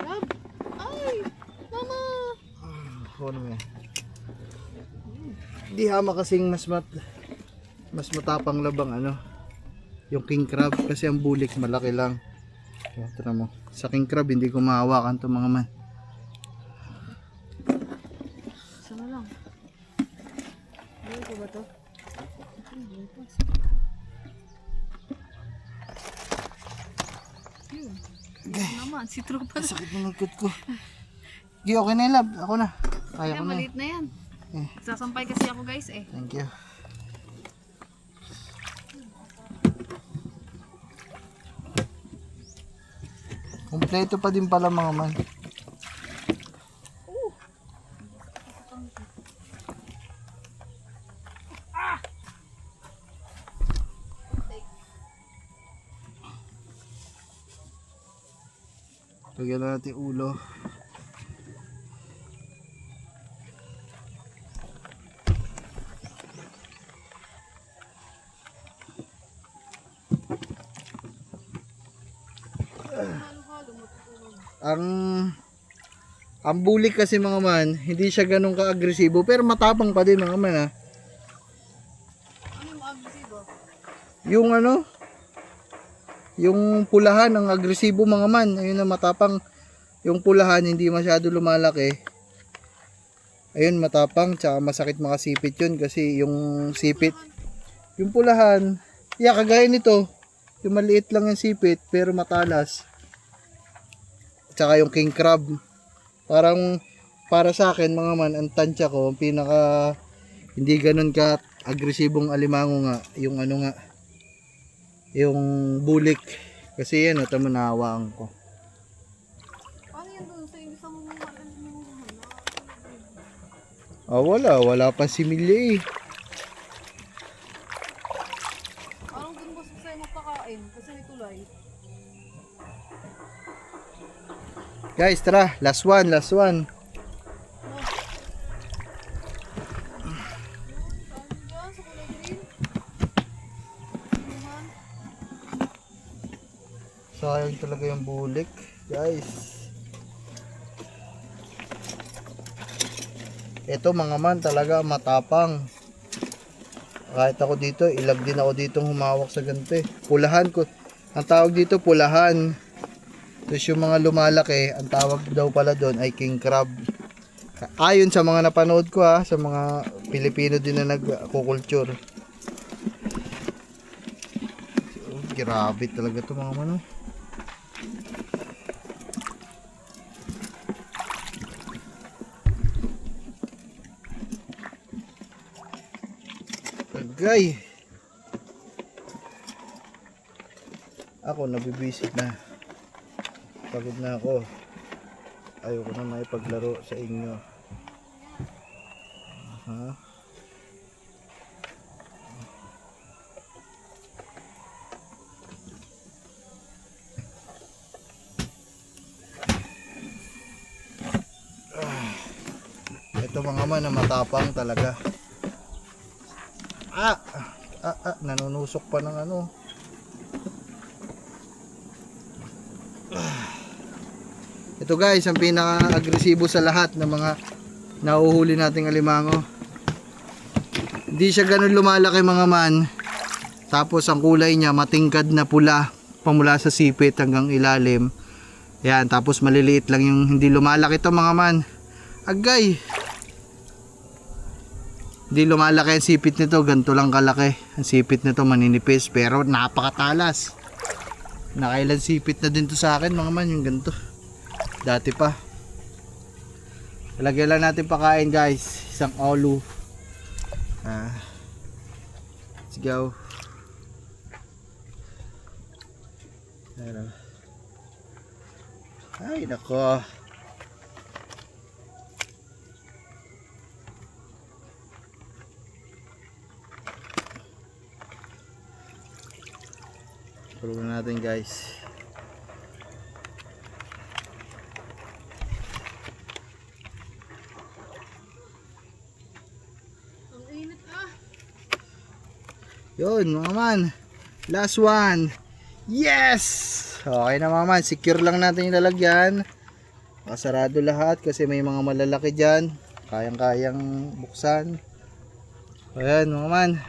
Lab! Ay! Mama! ano naman. Di hama kasing mas matapang labang ano. Yung king crab kasi ang bulik malaki lang. Kaya tara mo. Sa king crab hindi ko mahawakan to mga man. Isa na lang. Ano ko ba to? Yun. Naman, si Trupa na. Sakit ng likod ko. Di okay na yun, love. Ako na. Kaya Kaya ko na. maliit na yan. Eh. Sasampay kasi ako guys eh. Thank you. Kompleto pa din pala mga man. Lagyan na natin ulo. Ang bulik kasi mga man, hindi siya ganun ka-agresibo pero matapang pa din mga man ha. Ano yung agresibo? Yung ano, yung pulahan ang agresibo mga man, ayun na matapang. Yung pulahan hindi masyado lumalaki. Ayun matapang, tsaka masakit makasipit yun kasi yung sipit, yung pulahan, kagaya nito, yung maliit lang yung sipit pero matalas. Tsaka yung king crab, parang para sa akin mga man, ang tansya ko, ang pinaka hindi ganun ka agresibong alimango nga, yung ano nga, yung bulik. Kasi yan, ito manawaan ko. Paano yan doon sa isa mo mga Wala pa similya eh. Parang dun gusto sa'yo magpakain kasi may tulay. Guys, tara, last one. Saan dyan? Sa kulay green? Anuhan? Sayang talaga yung bulik, guys. Ito mga man talaga matapang. Kahit ako dito, ilag din ako dito humawak sa ganito eh. Pulahan ko. Ang tawag dito pulahan. Tapos yung mga lumalaki, ang tawag daw pala doon ay king crab. Ayon sa mga napanood ko sa mga Pilipino din na nagkukulture. Grabe talaga to mga mano. Tagay. Ako nabibisit na. Pagod na ako. Ayoko na may paglaro sa inyo. Ha? Ito mga man na matapang talaga. Nanunusok pa ng ano. Ito guys, ang pinaka-agresibo sa lahat ng mga nahuhuli nating alimango. Hindi siya ganun lumalaki mga man. Tapos ang kulay niya matingkad na pula pamula sa sipit hanggang ilalim. Yan, tapos maliliit lang yung hindi lumalaki to mga man. Agay. Hindi lumalaki ang sipit nito, ganito lang kalaki. Ang sipit nito maninipis pero napakatalas. Nakailan sipit na din to sa akin mga man, yung ganito. Dati pa. Lagyan lang natin pakain guys, isang olu. Let's go. Ay nako. Tulungan natin guys. Ang init ah. Yun mga man. Last one. Yes! Okay na mga man. Secure lang natin yung lalagyan. Nakasarado lahat kasi may mga malalaki dyan. Kayang-kayang buksan. Ayan mga man.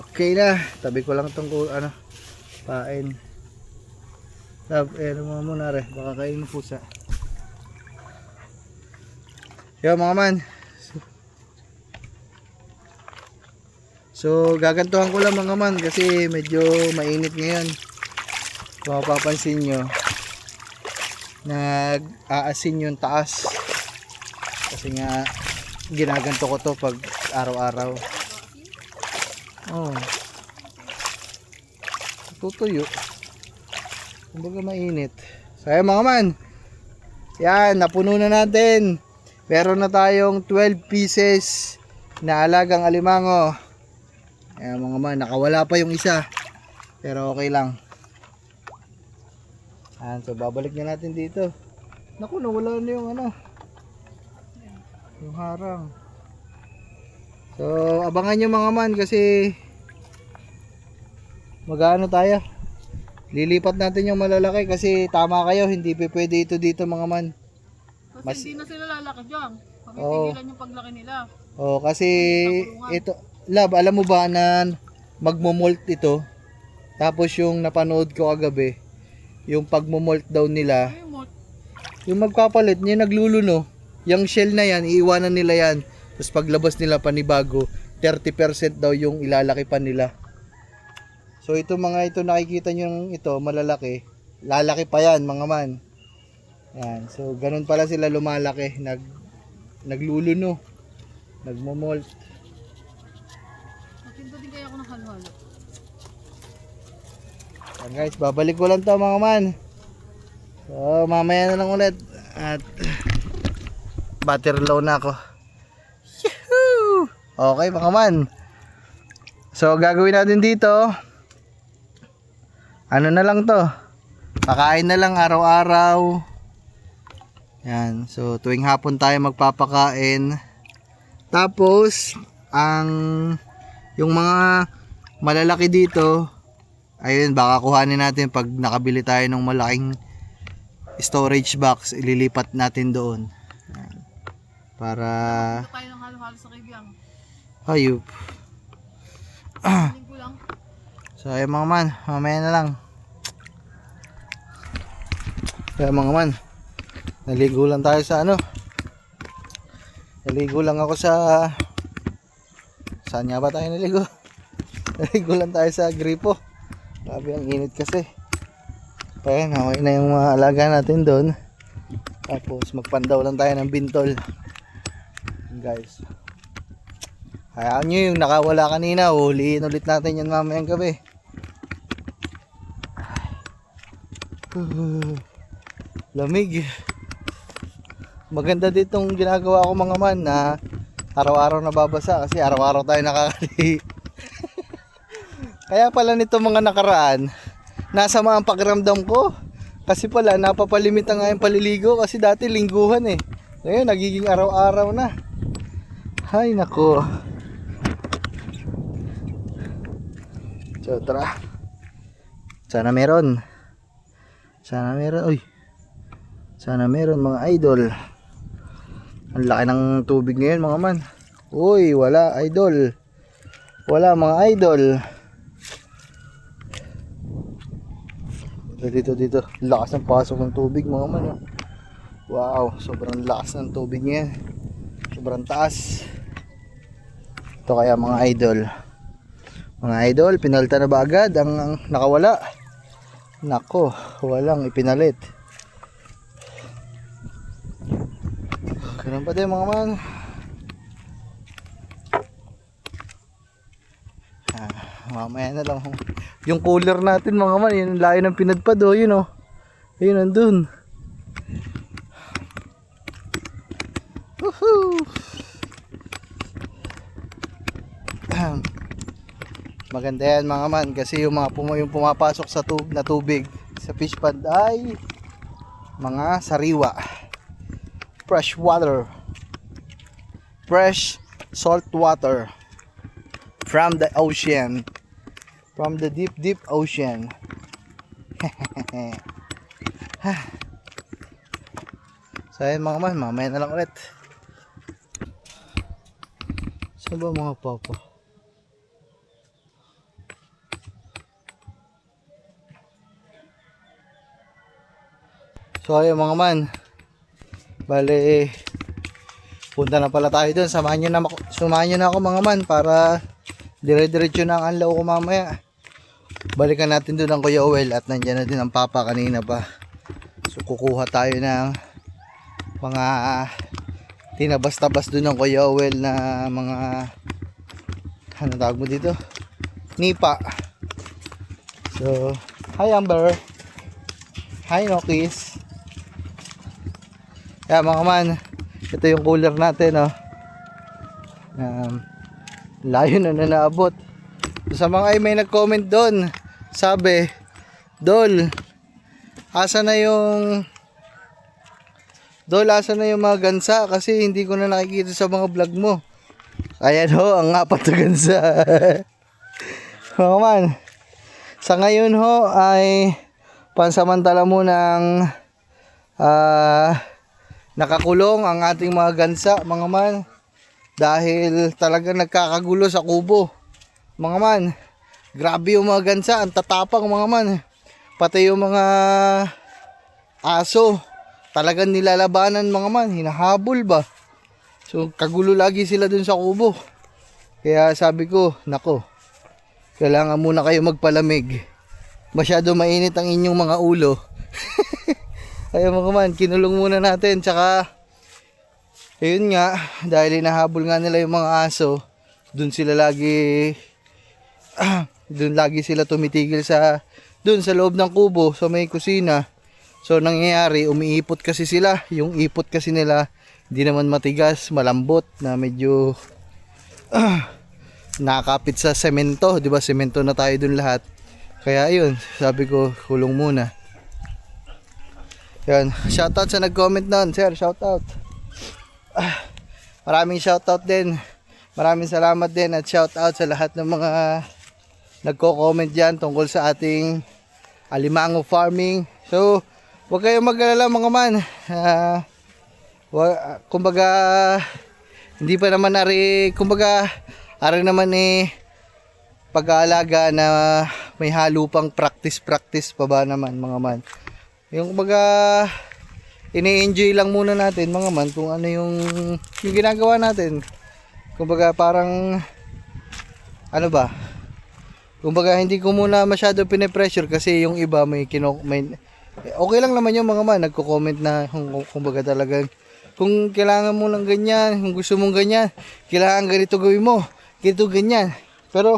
Okay na. Tabi ko lang itong pain. Ano mo muna re. Baka kain ng pusa. Yo mga man. So gagantuhan ko lang mga man kasi medyo mainit ngayon. Kung mapapansin nyo, nag-aasin yung taas. Kasi nga ginaganto ko to pag araw-araw. Oh. Tutuyo. Kumbaga mainit. So ayan mga man. Yan, napuno na natin. Meron na tayong 12 pieces na alagang alimango. Ayan mga man, nakawala pa yung isa. Pero okay lang. Ayan, so babalik na natin dito. Naku, nawala na yung yung harang. So abangan nyo mga man kasi mag-ano tayo. Lilipat natin yung malalaki kasi tama kayo, hindi pwede ito dito mga man. Kasi hindi na sila lalaki dyan. Oo. Papipigilan yung paglaki nila. Oh, kasi ito, lab, alam mo ba na magmo-molt ito? Tapos yung napanood ko kagabi, yung pagmo-molt daw nila, yung magpapalit, yung nagluluno, yung shell na yan, iiwanan nila yan. Tapos paglabas nila panibago, 30% daw yung ilalaki pa nila. So ito mga ito nakikita nyo ito, malalaki, lalaki pa yan mga man. Yan, so ganun pala sila lumalaki, nagluluno, nagmo-molt. Natinto din kaya ako ng halo-halo. Yan guys, babalik ko lang to mga man. So mamaya na lang ulit. At battery low na ako. Yahoo! Okay mga man. So gagawin natin dito, ano na lang to, pakain na lang araw-araw. Yan, so tuwing hapon tayo magpapakain. Tapos yung mga malalaki dito, ayun, baka kuhanin natin pag nakabili tayo ng malaking storage box, ililipat natin doon. Yan. Para Ito tayo ng halo-halo sa kaibigan. hayop. Linggo lang. So ayun mga man, mamaya na lang. Kaya mga man, naligo lang tayo sa naligo lang ako sa, saan nga ba tayo naligo? Naligo lang tayo sa gripo. Grabe ang init kasi. Kaya okay na yung mga alaga natin doon. Tapos magpandaw lang tayo ng bintol. Guys, hayaan nyo yung nakawala kanina, huliin ulit natin yan mamayang gabi. Lamig. Maganda ditong ginagawa ko mga man na araw-araw nababasa kasi araw-araw tayo nakakalihi. Kaya pala nito mga nakaraan, nasama ang pakiramdam ko. Kasi pala napapalimita nga yung paliligo kasi dati lingguhan eh. Ngayon nagiging araw-araw na. Hay nako. So tara. Sana meron. Uy. Sana meron mga idol. Ang laki ng tubig ngayon mga man. Uy, wala idol. Wala mga idol. Dito. Lakas ng pasok ng tubig mga man. Oh. Wow, sobrang lakas ng tubig ngayon. Sobrang taas. Ito kaya mga idol. Mga idol, pinalitan na ba agad ang nakawala? Nako, walang ipinalit. Ganun pa din mga man. Mamaya na lang. Yung cooler natin mga man, yun layo ng pinadpad oh, yun oh. Ayun nandun. Woohoo! Maganda yan mga man kasi yung mga yung pumapasok sa tubig sa fish pond ay mga sariwa. Fresh water. Fresh salt water from the ocean. From the deep ocean. So ayan mga man, mamaya na lang ulit. Saan ba mga papa? So ayun mga man, bale punta na pala tayo dun. Samahan nyo na ako mga man para dire-diretso na ang anlaw ko mamaya. Balikan natin dun ang Kuya Owel at nandyan na din ang papa kanina pa. So kukuha tayo ng mga tinabas-tabas dun ng Kuya Owel na mga ano tawag mo dito? Nipa. So hi Amber. Hi Nokis. Kaya mga man, ito yung cooler natin oh. Layo na naabot. Sa mga ay may nag-comment doon, sabi, Dol, asa na yung mga gansa kasi hindi ko na nakikita sa mga vlog mo. Ayan ho, ang apat na gansa. Mga man, sa ngayon ho ay pansamantala munang nakakulong ang ating mga gansa mga man dahil talagang nagkakagulo sa kubo mga man. Grabe yung mga gansa, ang tatapang mga man, pati yung mga aso talagang nilalabanan mga man, hinahabol ba. So kagulo lagi sila dun sa kubo. Kaya sabi ko, nako, kailangan muna kayo magpalamig, masyado mainit ang inyong mga ulo. Ayun mga man, kinulong muna natin. Tsaka ayun nga, dahil hinahabol nga nila yung mga aso, dun lagi sila tumitigil sa loob ng kubo, sa may kusina. So nangyayari, umiipot kasi sila. Yung ipot kasi nila hindi naman matigas, malambot na medyo nakakapit sa semento, 'di ba? Semento na tayo dun lahat. Kaya ayun, sabi ko, kulong muna. Yan, shoutout sa nag-comment nun, sir, shoutout. Maraming shoutout din. Maraming salamat din at shoutout sa lahat ng mga nagko-comment diyan tungkol sa ating alimango farming. So, huwag kayong mag-alala mga man. Kumbaga hindi pa naman ari naman pag-aalaga na may halo pang practice pa ba naman mga man. Yung kumbaga ini-enjoy lang muna natin mga man kung ano yung ginagawa natin. Kumbaga parang ano ba? Kumbaga hindi ko muna masyado pine-pressure kasi yung iba may okay lang naman yung mga man nagko-comment na kumbaga talagang kung kailangan mo ng ganyan, kung gusto mong ganyan, kailangan ganito gawin mo, ganito ganyan. Pero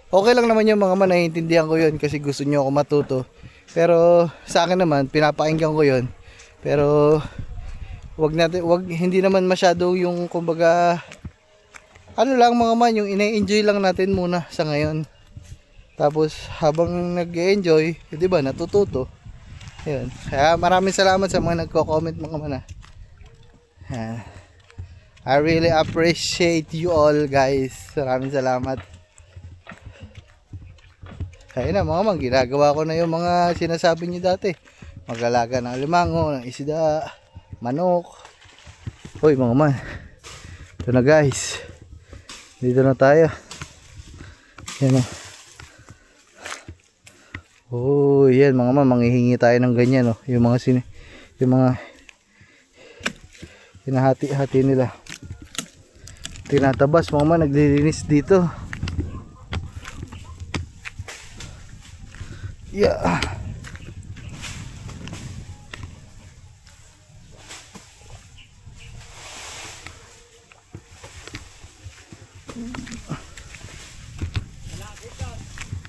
okay lang naman yung mga man, naiintindihan ko yun kasi gusto niyo ako matuto. Pero sa akin naman, pinapakinggan ko yun. Pero hindi naman masyado yung kumbaga, ano lang mga man, yung ina-enjoy lang natin muna sa ngayon. Tapos habang nag-enjoy, di ba, natututo. Yun. Kaya maraming salamat sa mga nagko-comment mga man. Yan. I really appreciate you all guys. Maraming salamat. Kaya na mga man, ginagawa ko na yung mga sinasabi niyo dati. Mag-alaga ng alimango, ng isda, manok. Hoy mga man. Ito na guys. Dito na tayo. Yan o. Oh, yan mga man, manghihingi tayo ng ganyan oh. Yung mga hinahati-hati nila. Tinatabas mga man, naglilinis dito. Yeah.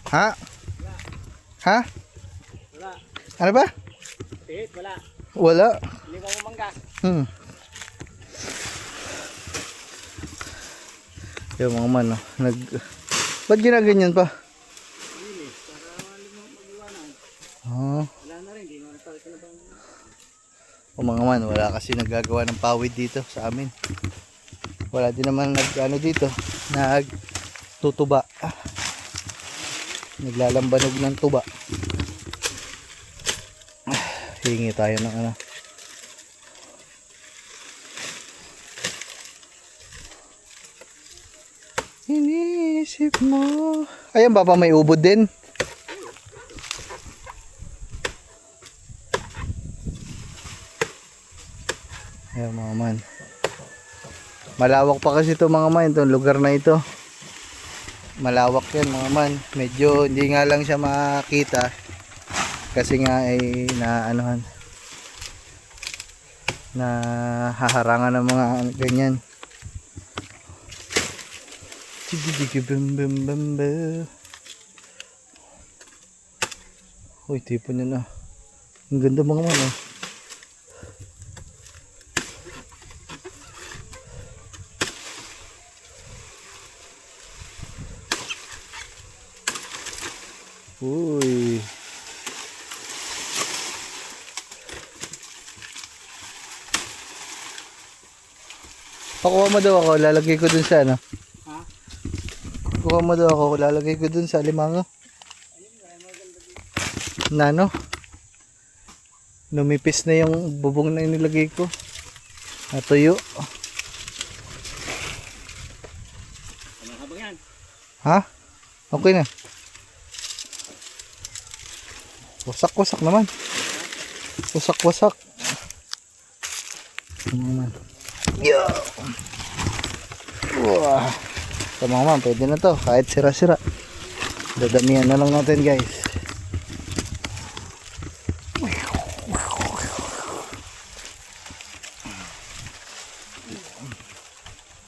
Ha? Ha? Wala. Ano ba? Pihit, wala. Wala. Hindi mo mangga. Yung mga man, no? Ba't ginaganyan pa? Oh. Wala na rin, hindi mo natalito na bang... O mga man, wala kasi naggagawa ng pawid dito sa amin. Wala din naman dito, nagtutuba. Naglalambanog ng tuba. Hingi tayo ng ano. Iniisip mo. Ayan ba pa may ubod din? Ayan mga man. Malawak pa kasi ito mga man, itong lugar na ito. Malawak yan mga man. Medyo hindi nga lang siya makita kasi nga ay haharangan ng mga ganyan. Uy, tipo niya na. Ang ganda mga man oh. Uy. Pakuha mo daw ako, lalagay ko dun sa ano. Ha? Kuha mo daw ako, lalagay ko dun sa limango. Nano? Numipis na yung bubong na inilagay ko. Natuyo. Ano habang yan? Ha? Okay na. Wasak-wasak naman. Wasak-wasak. Naman. Yo. Wah. Ito mga man, pwede na to. Kahit sira-sira. Dadamihan na lang natin guys.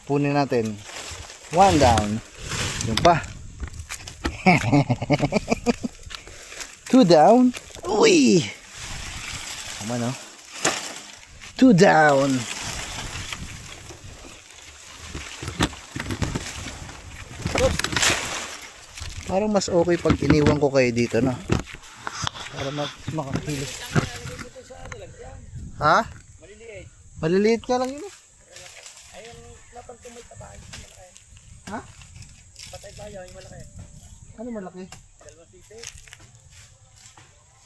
Punin natin. One down. Yung pa. 2 down. Uy. Tama no? 2 down. Parang mas okay pag iniwan ko kayo dito, no? Para makakilos. Ha? Maliliit. Maliliit ka lang yun. Ayun, napantumay tabahan. Malaki. Ha? Patay tayo, yung malaki. Ano malaki? Dalawang sisi.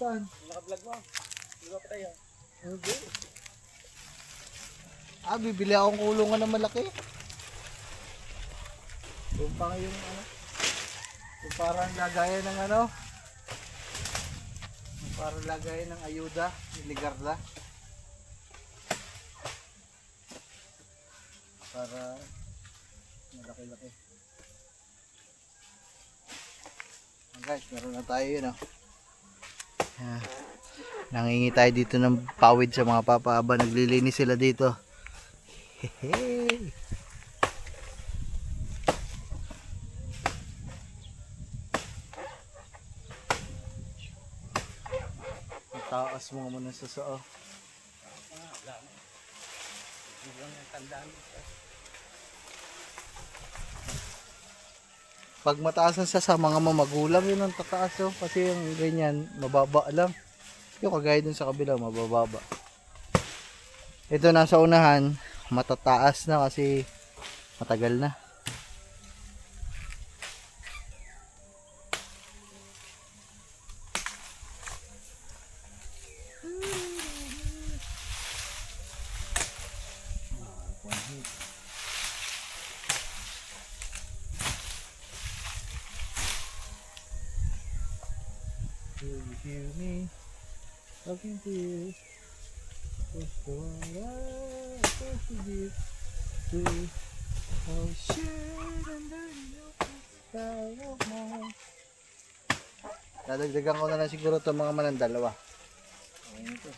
Saan? Yung naka-vlog mo. Hindi ba patay yun? Hindi. Bibili akong kulungan na malaki. Yung pa yung ano? Yung parang lagayan ng ano? Yung parang lagayan ng ayuda, niligarda. Para malaki-laki. Guys, meron na tayo yun, oh. Nangingi tayo dito ng pawid sa mga papaaba, naglilinis sila dito. Hehe. Taas mo muna sa sao. Pag mataas ang sa mga magulang yun ang tataas oh. Kasi yung ganyan mababa lang. Yung kagaya dun sa kabila mabababa. Ito nasa unahan matataas na kasi matagal na. Do you hear me talking to you? What's the one I'm supposed to give to you? Oh shit, and then you sky of mine. Dadagdagan ko na lang siguro itong mga manang dalawa. Ayun ito.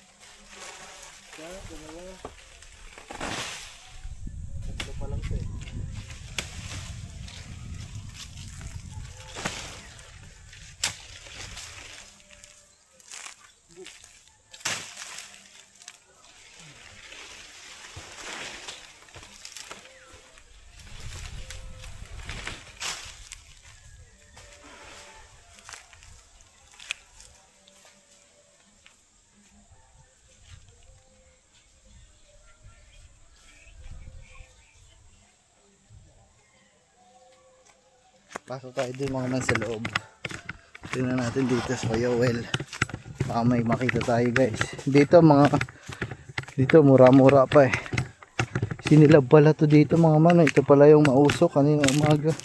Dalawa. Tatlo pa lang ito eh. Pasok tayo dun mga man sa loob. Tingnan natin dito sa Kuya Well. Baka may makita tayo guys. Dito mura-mura pa eh. Sinilab pala to dito mga man. Ito pala yung mausok kanina umaga.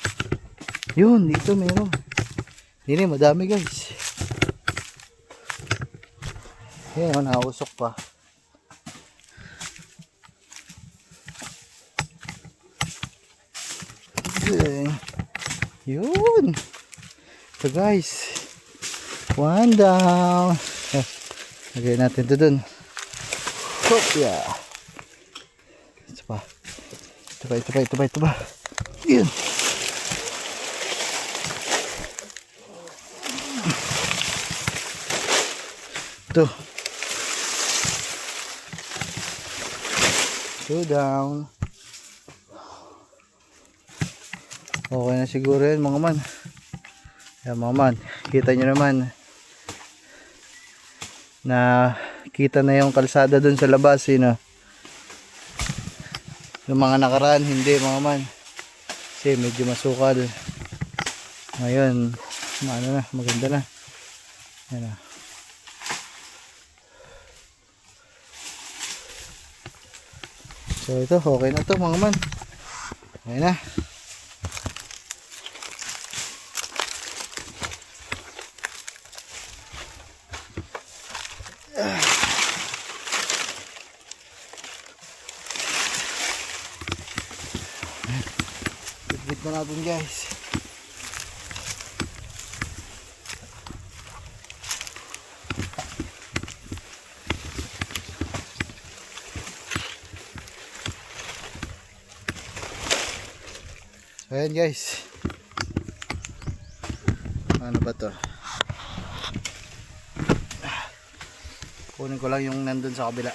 Yun dito meron. Hindi madami guys. Yan nausok pa. Okay. Yun. So guys. One down. Lagay natin ito dun. Hop, yeah. Ito pa. Ito pa. Yun. Ito. Two down. Okay na siguro yan mga man. Yan mga man. Kita nyo naman. Na kita na yung kalsada dun sa labas. Yung mga nakaraan hindi mga man. Kasi medyo masukal. Ngayon maganda na. Yan na. So ito okay na to mga man. Okay na. Bit na natin guys. So ayan guys. Ano ba to? Kunin ko lang yung nandun sa kabila.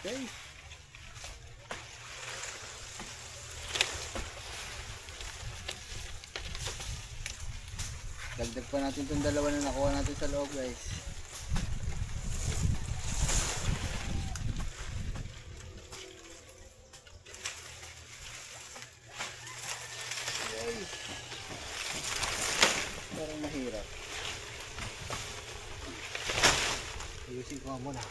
Okay. Dagdag pa natin itong dalawa na nakuha natin sa loob guys. Okay. Parang mahirap. Ayusin ko nga muna.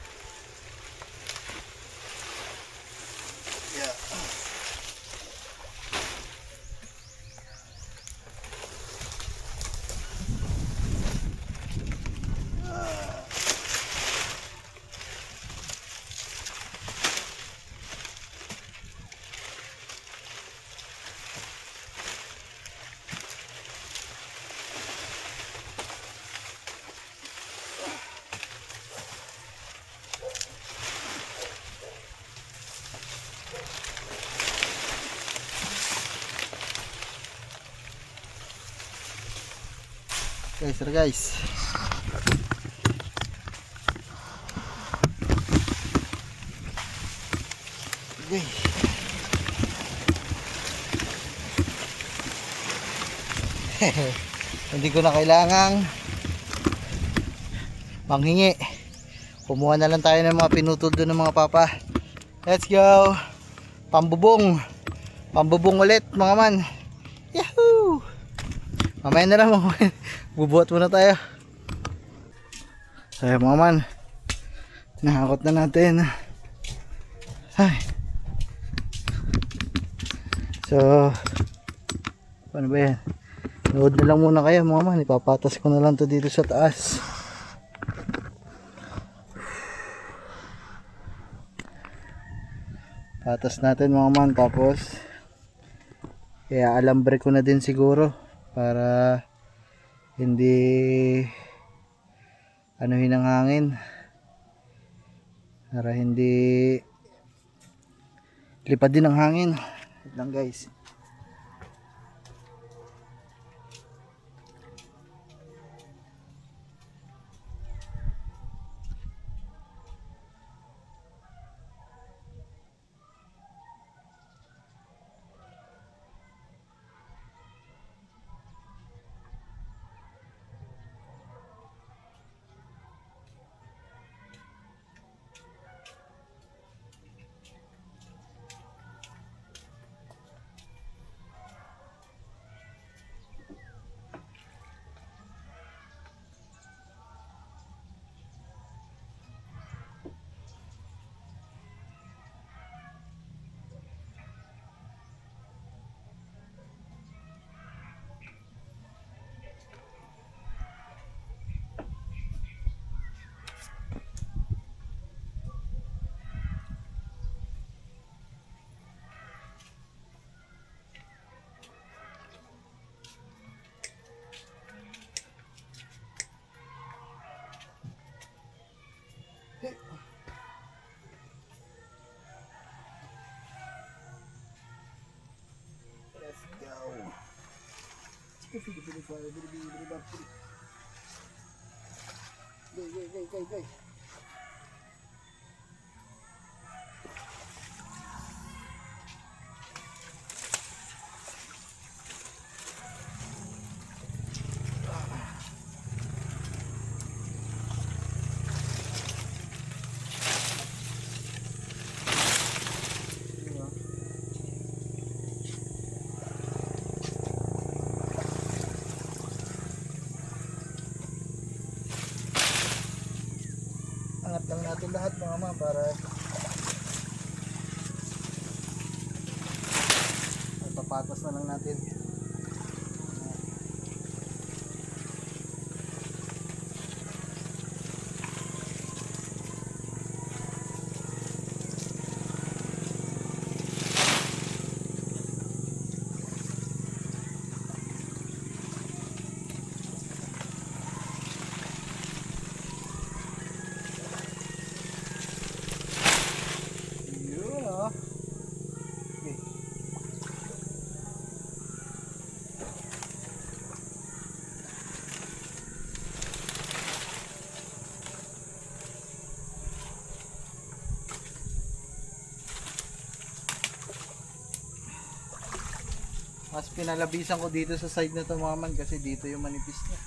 Guys, tara guys. Okay. Hindi ko na kailangang manghingi. Kumuha na lang tayo ng mga pinutol doon ng mga papa. Let's go. Pambubong. Pambubong ulit mga man. Yahoo! Mamaya na lang mga man. Bubuhat muna tayo. So mga man, nakakot na natin. Ay. So paano ba yan? Nood na lang muna kayo mga man. Ipapatas ko na lang to dito sa taas. Patas natin mga man. Tapos kaya alambre ko na din siguro para hindi anuhin ang hangin, para hindi lipad din ang hangin. Wait lang guys. Go. Angat lang natin lahat mga mama para papatas na lang natin. Yun oh. Okay. Mas pinalabisan ko dito sa side na to mga man kasi dito yung manipis niya.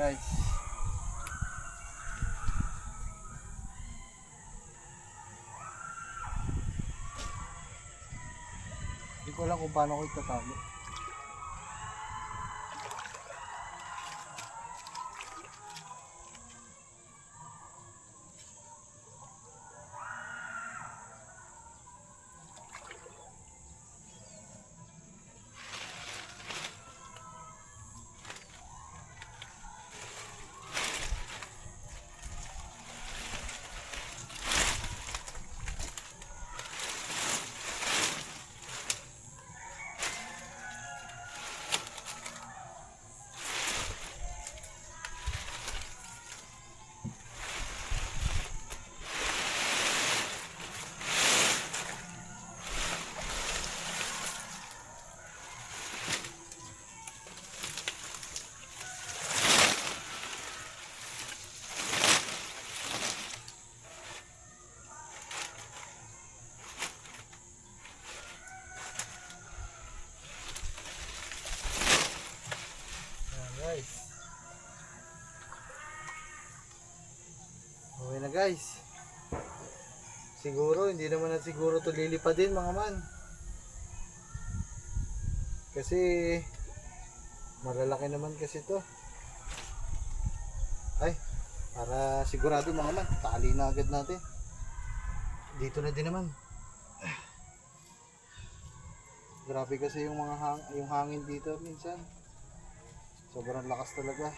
guys. Hindi ko alam kung paano ko itatali. Guys. Okay na guys. Siguro, hindi naman na siguro to lilipad din mga man. Kasi, malalaki naman kasi to. Ay, para sigurado mga man, tali na agad natin. Dito na din naman. Grabe kasi yung mga yung hangin dito minsan. Sobrang lakas talaga.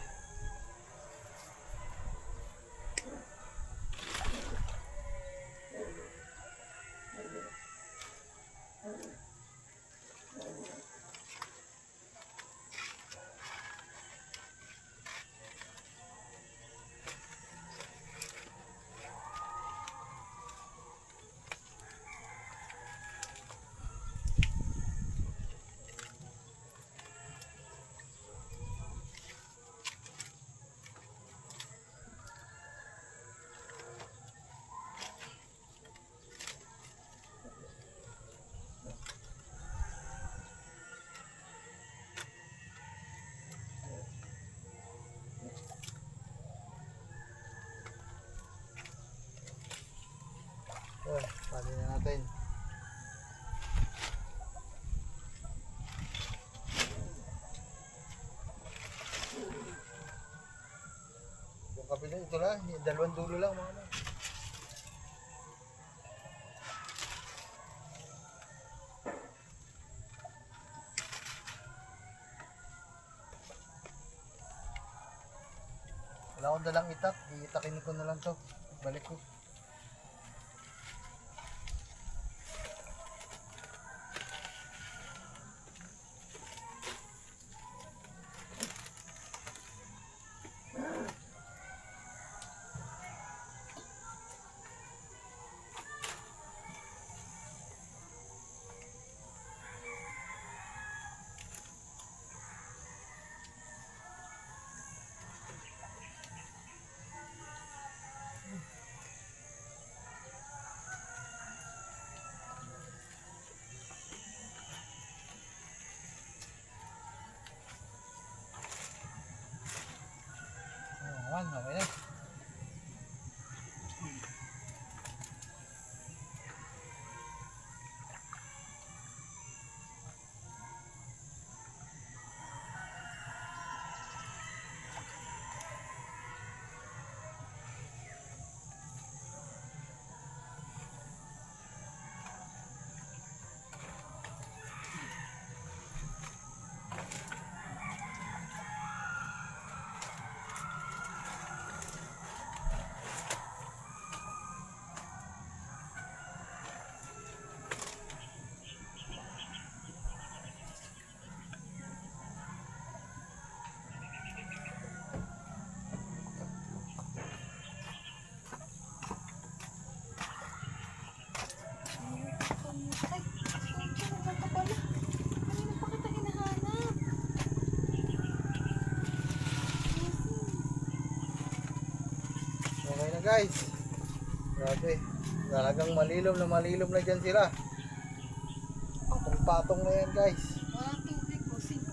Oh, pali na natin. Yung kabila, ito lang, dalawang dulo lang mga man. Wala akong dalang itak, iitakin ko na lang to. Balik ko. Ayan, okay na. Okay na guys. Grabe. Talagang malilom na dyan sila. Patong-patong na yan guys. Walang tubig, kusing.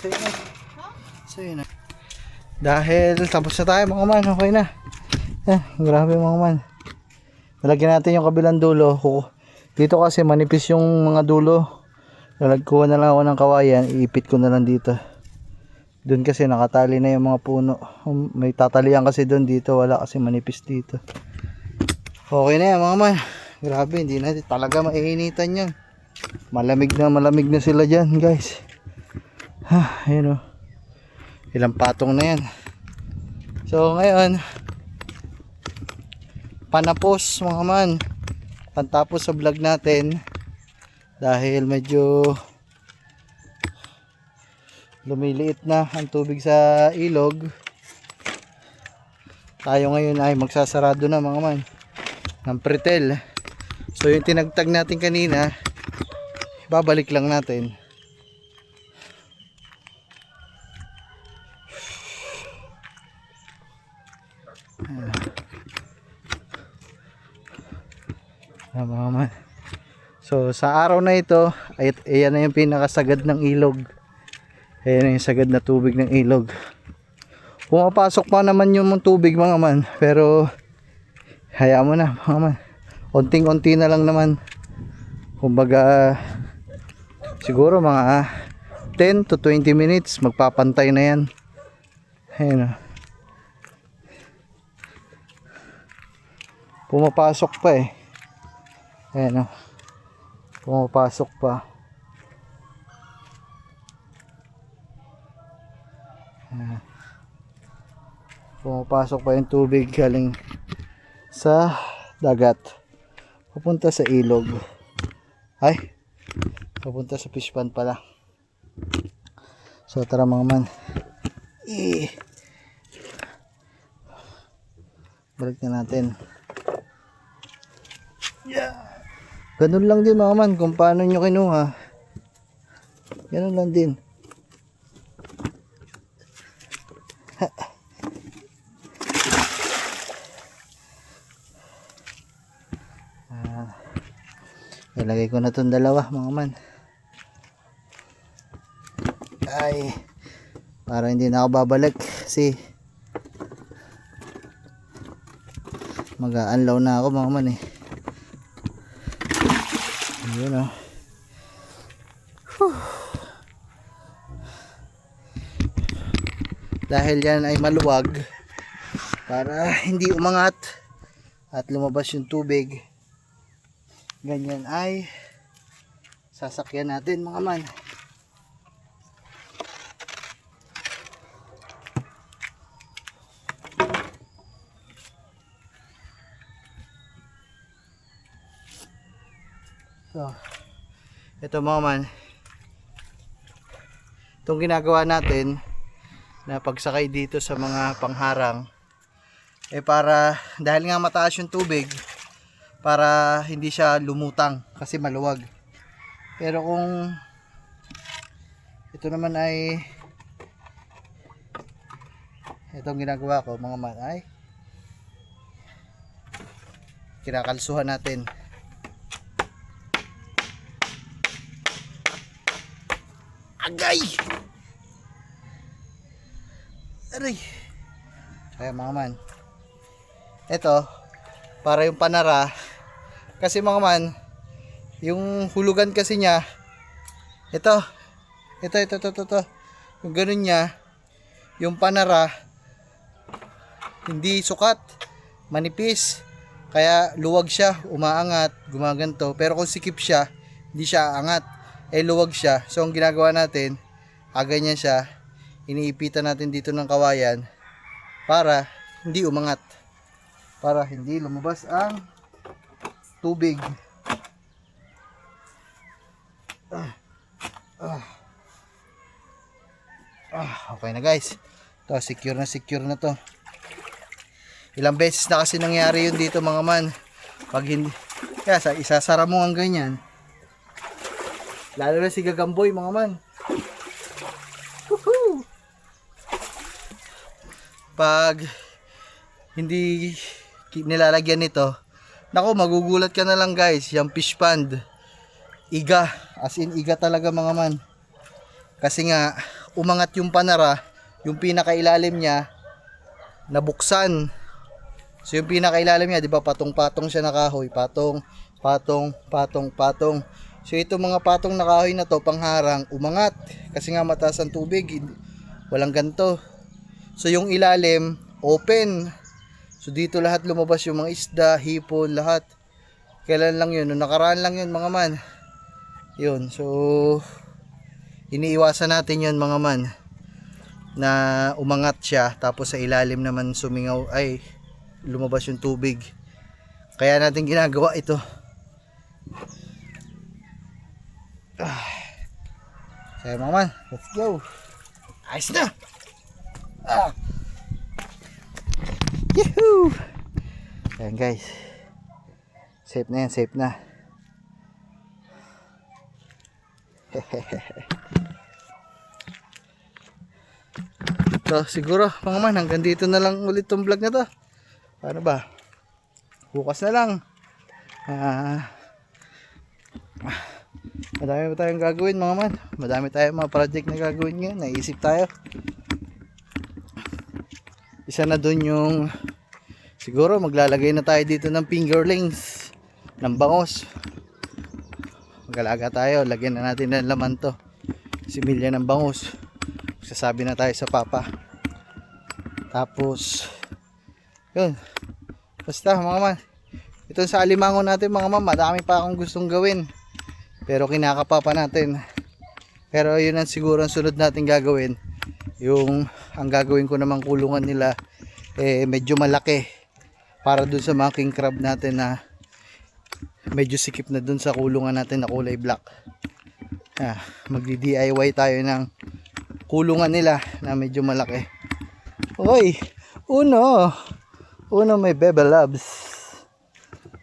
Sa'yo na. Sa'yo na. Dahil tapos na tayo mga man. Okay na. Grabe mga man. Nalagyan natin yung kabilang dulo. Dito kasi manipis yung mga dulo. Lalagkuha na lang ako ng kawayan. Iipit ko na lang dito. Doon kasi nakatali na yung mga puno. May tatalian kasi doon, dito wala kasi manipis dito. Okay na yan mga man. Grabe, hindi na talaga maiinitan yan. Malamig na sila dyan guys. Ayun o. Ilang patong na yan. So ngayon, panapos mga man. Pantapos sa vlog natin. Dahil medyo lumiliit na ang tubig sa ilog. Tayo ngayon ay magsasarado na mga man ng pretel. So yung tinagtag natin kanina, babalik lang natin. Mga man. So sa araw na ito, ayan na yung pinakasagad ng ilog. Ayan na yung sagad na tubig ng ilog. Pumapasok pa naman yung tubig mga man, pero hayaan mo na mga man. Unting-unti na lang naman. Kumbaga siguro mga 10 to 20 minutes magpapantay na yan. Ayan o. Pumapasok pa eh. Ayan o. Pumapasok pa. Ayan. Pumapasok pa yung tubig galing sa dagat papunta sa ilog. Ay, papunta sa fish pond pala. So tara mga man, balik na natin. Ganun lang din mga man kung paano nyo kinuha. Ganun lang din. Ilagay ko na itong dalawa mga man. Ay, para hindi na ako babalik kasi mag-aanlaw na ako mga man eh. Ayun o. Dahil yan ay maluwag, para hindi umangat at lumabas yung tubig, ganyan ay sasakyan natin mga man. So ito mga man, itong ginagawa natin na pagsakay dito sa mga pangharang eh para, dahil nga mataas yung tubig, para hindi siya lumutang kasi maluwag. Pero kung ito naman ay itong ginagawa ko mga man ay kinakalsuhan natin. Agay! Aray! Kaya mga man, ito para yung panara, kasi mga man yung hulugan kasi niya ito yung ganun niya, yung panara hindi sukat, manipis, kaya luwag siya, umaangat, gumaganto. Pero kung sikip siya, hindi siya angat, eh luwag siya. So ang ginagawa natin, ganyan siya, iniipitan natin dito ng kawayan para hindi umangat, para hindi lumabas ang tubig. Okay na guys, to secure na to. Ilang beses na kasi nangyari yun dito mga man, pag hindi, kaya isasara mo ang ganyan, lalo na si Gagamboy mga man. Woohoo! Pag hindi nilalagyan nito, naku, magugulat ka na lang guys. Yung fish pond, iga, as in iga talaga mga man, kasi nga umangat yung panara, yung pinakailalim niya nabuksan. So yung pinakailalim niya, 'di ba, patong-patong siya na kahoy, patong. So itong mga patong na kahoy na to pangharang umangat kasi nga mataas ang tubig, walang ganto. So yung ilalim open. So dito lahat lumabas yung mga isda, hipon, lahat. Kailan lang yun? Noong nakaraan lang yun mga man. Yun, so iniiwasan natin yun mga man, na umangat siya tapos sa ilalim naman sumingaw ay lumabas yung tubig. Kaya natin ginagawa ito. Kaya mga man, let's go. Ayos na. Yahoo! Ayan guys, safe na yan, safe na. So siguro mga man, hanggang dito na lang ulit tong vlog na to. Paano ba? Bukas na lang. Madami pa tayong gagawin mga man. Madami tayong mga project na gagawin ngayon. Naisip tayo. Isa na dun yung siguro maglalagay na tayo dito ng fingerlings, ng bangos. Mag-alaga tayo. Lagyan na natin ng laman to. Similya ng bangus. Sasabi na tayo sa papa. Tapos yun. Basta mga man, ito sa alimango natin mga man, madami pa akong gustong gawin. Pero kinakapa pa natin. Pero yun ang siguro ang sunod natin gagawin. Yung ang gagawin ko namang kulungan nila medyo malaki. Para dun sa mga king crab natin na medyo sikip na dun sa kulungan natin na kulay black. Magdi-DIY tayo ng kulungan nila na medyo malaki. Hoy, uno may bebe loves.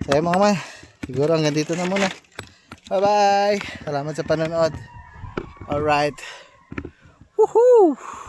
Kaya mga man, siguro hanggang dito na muna. Bye bye. Salamat sa panonood. Alright. Woohoo!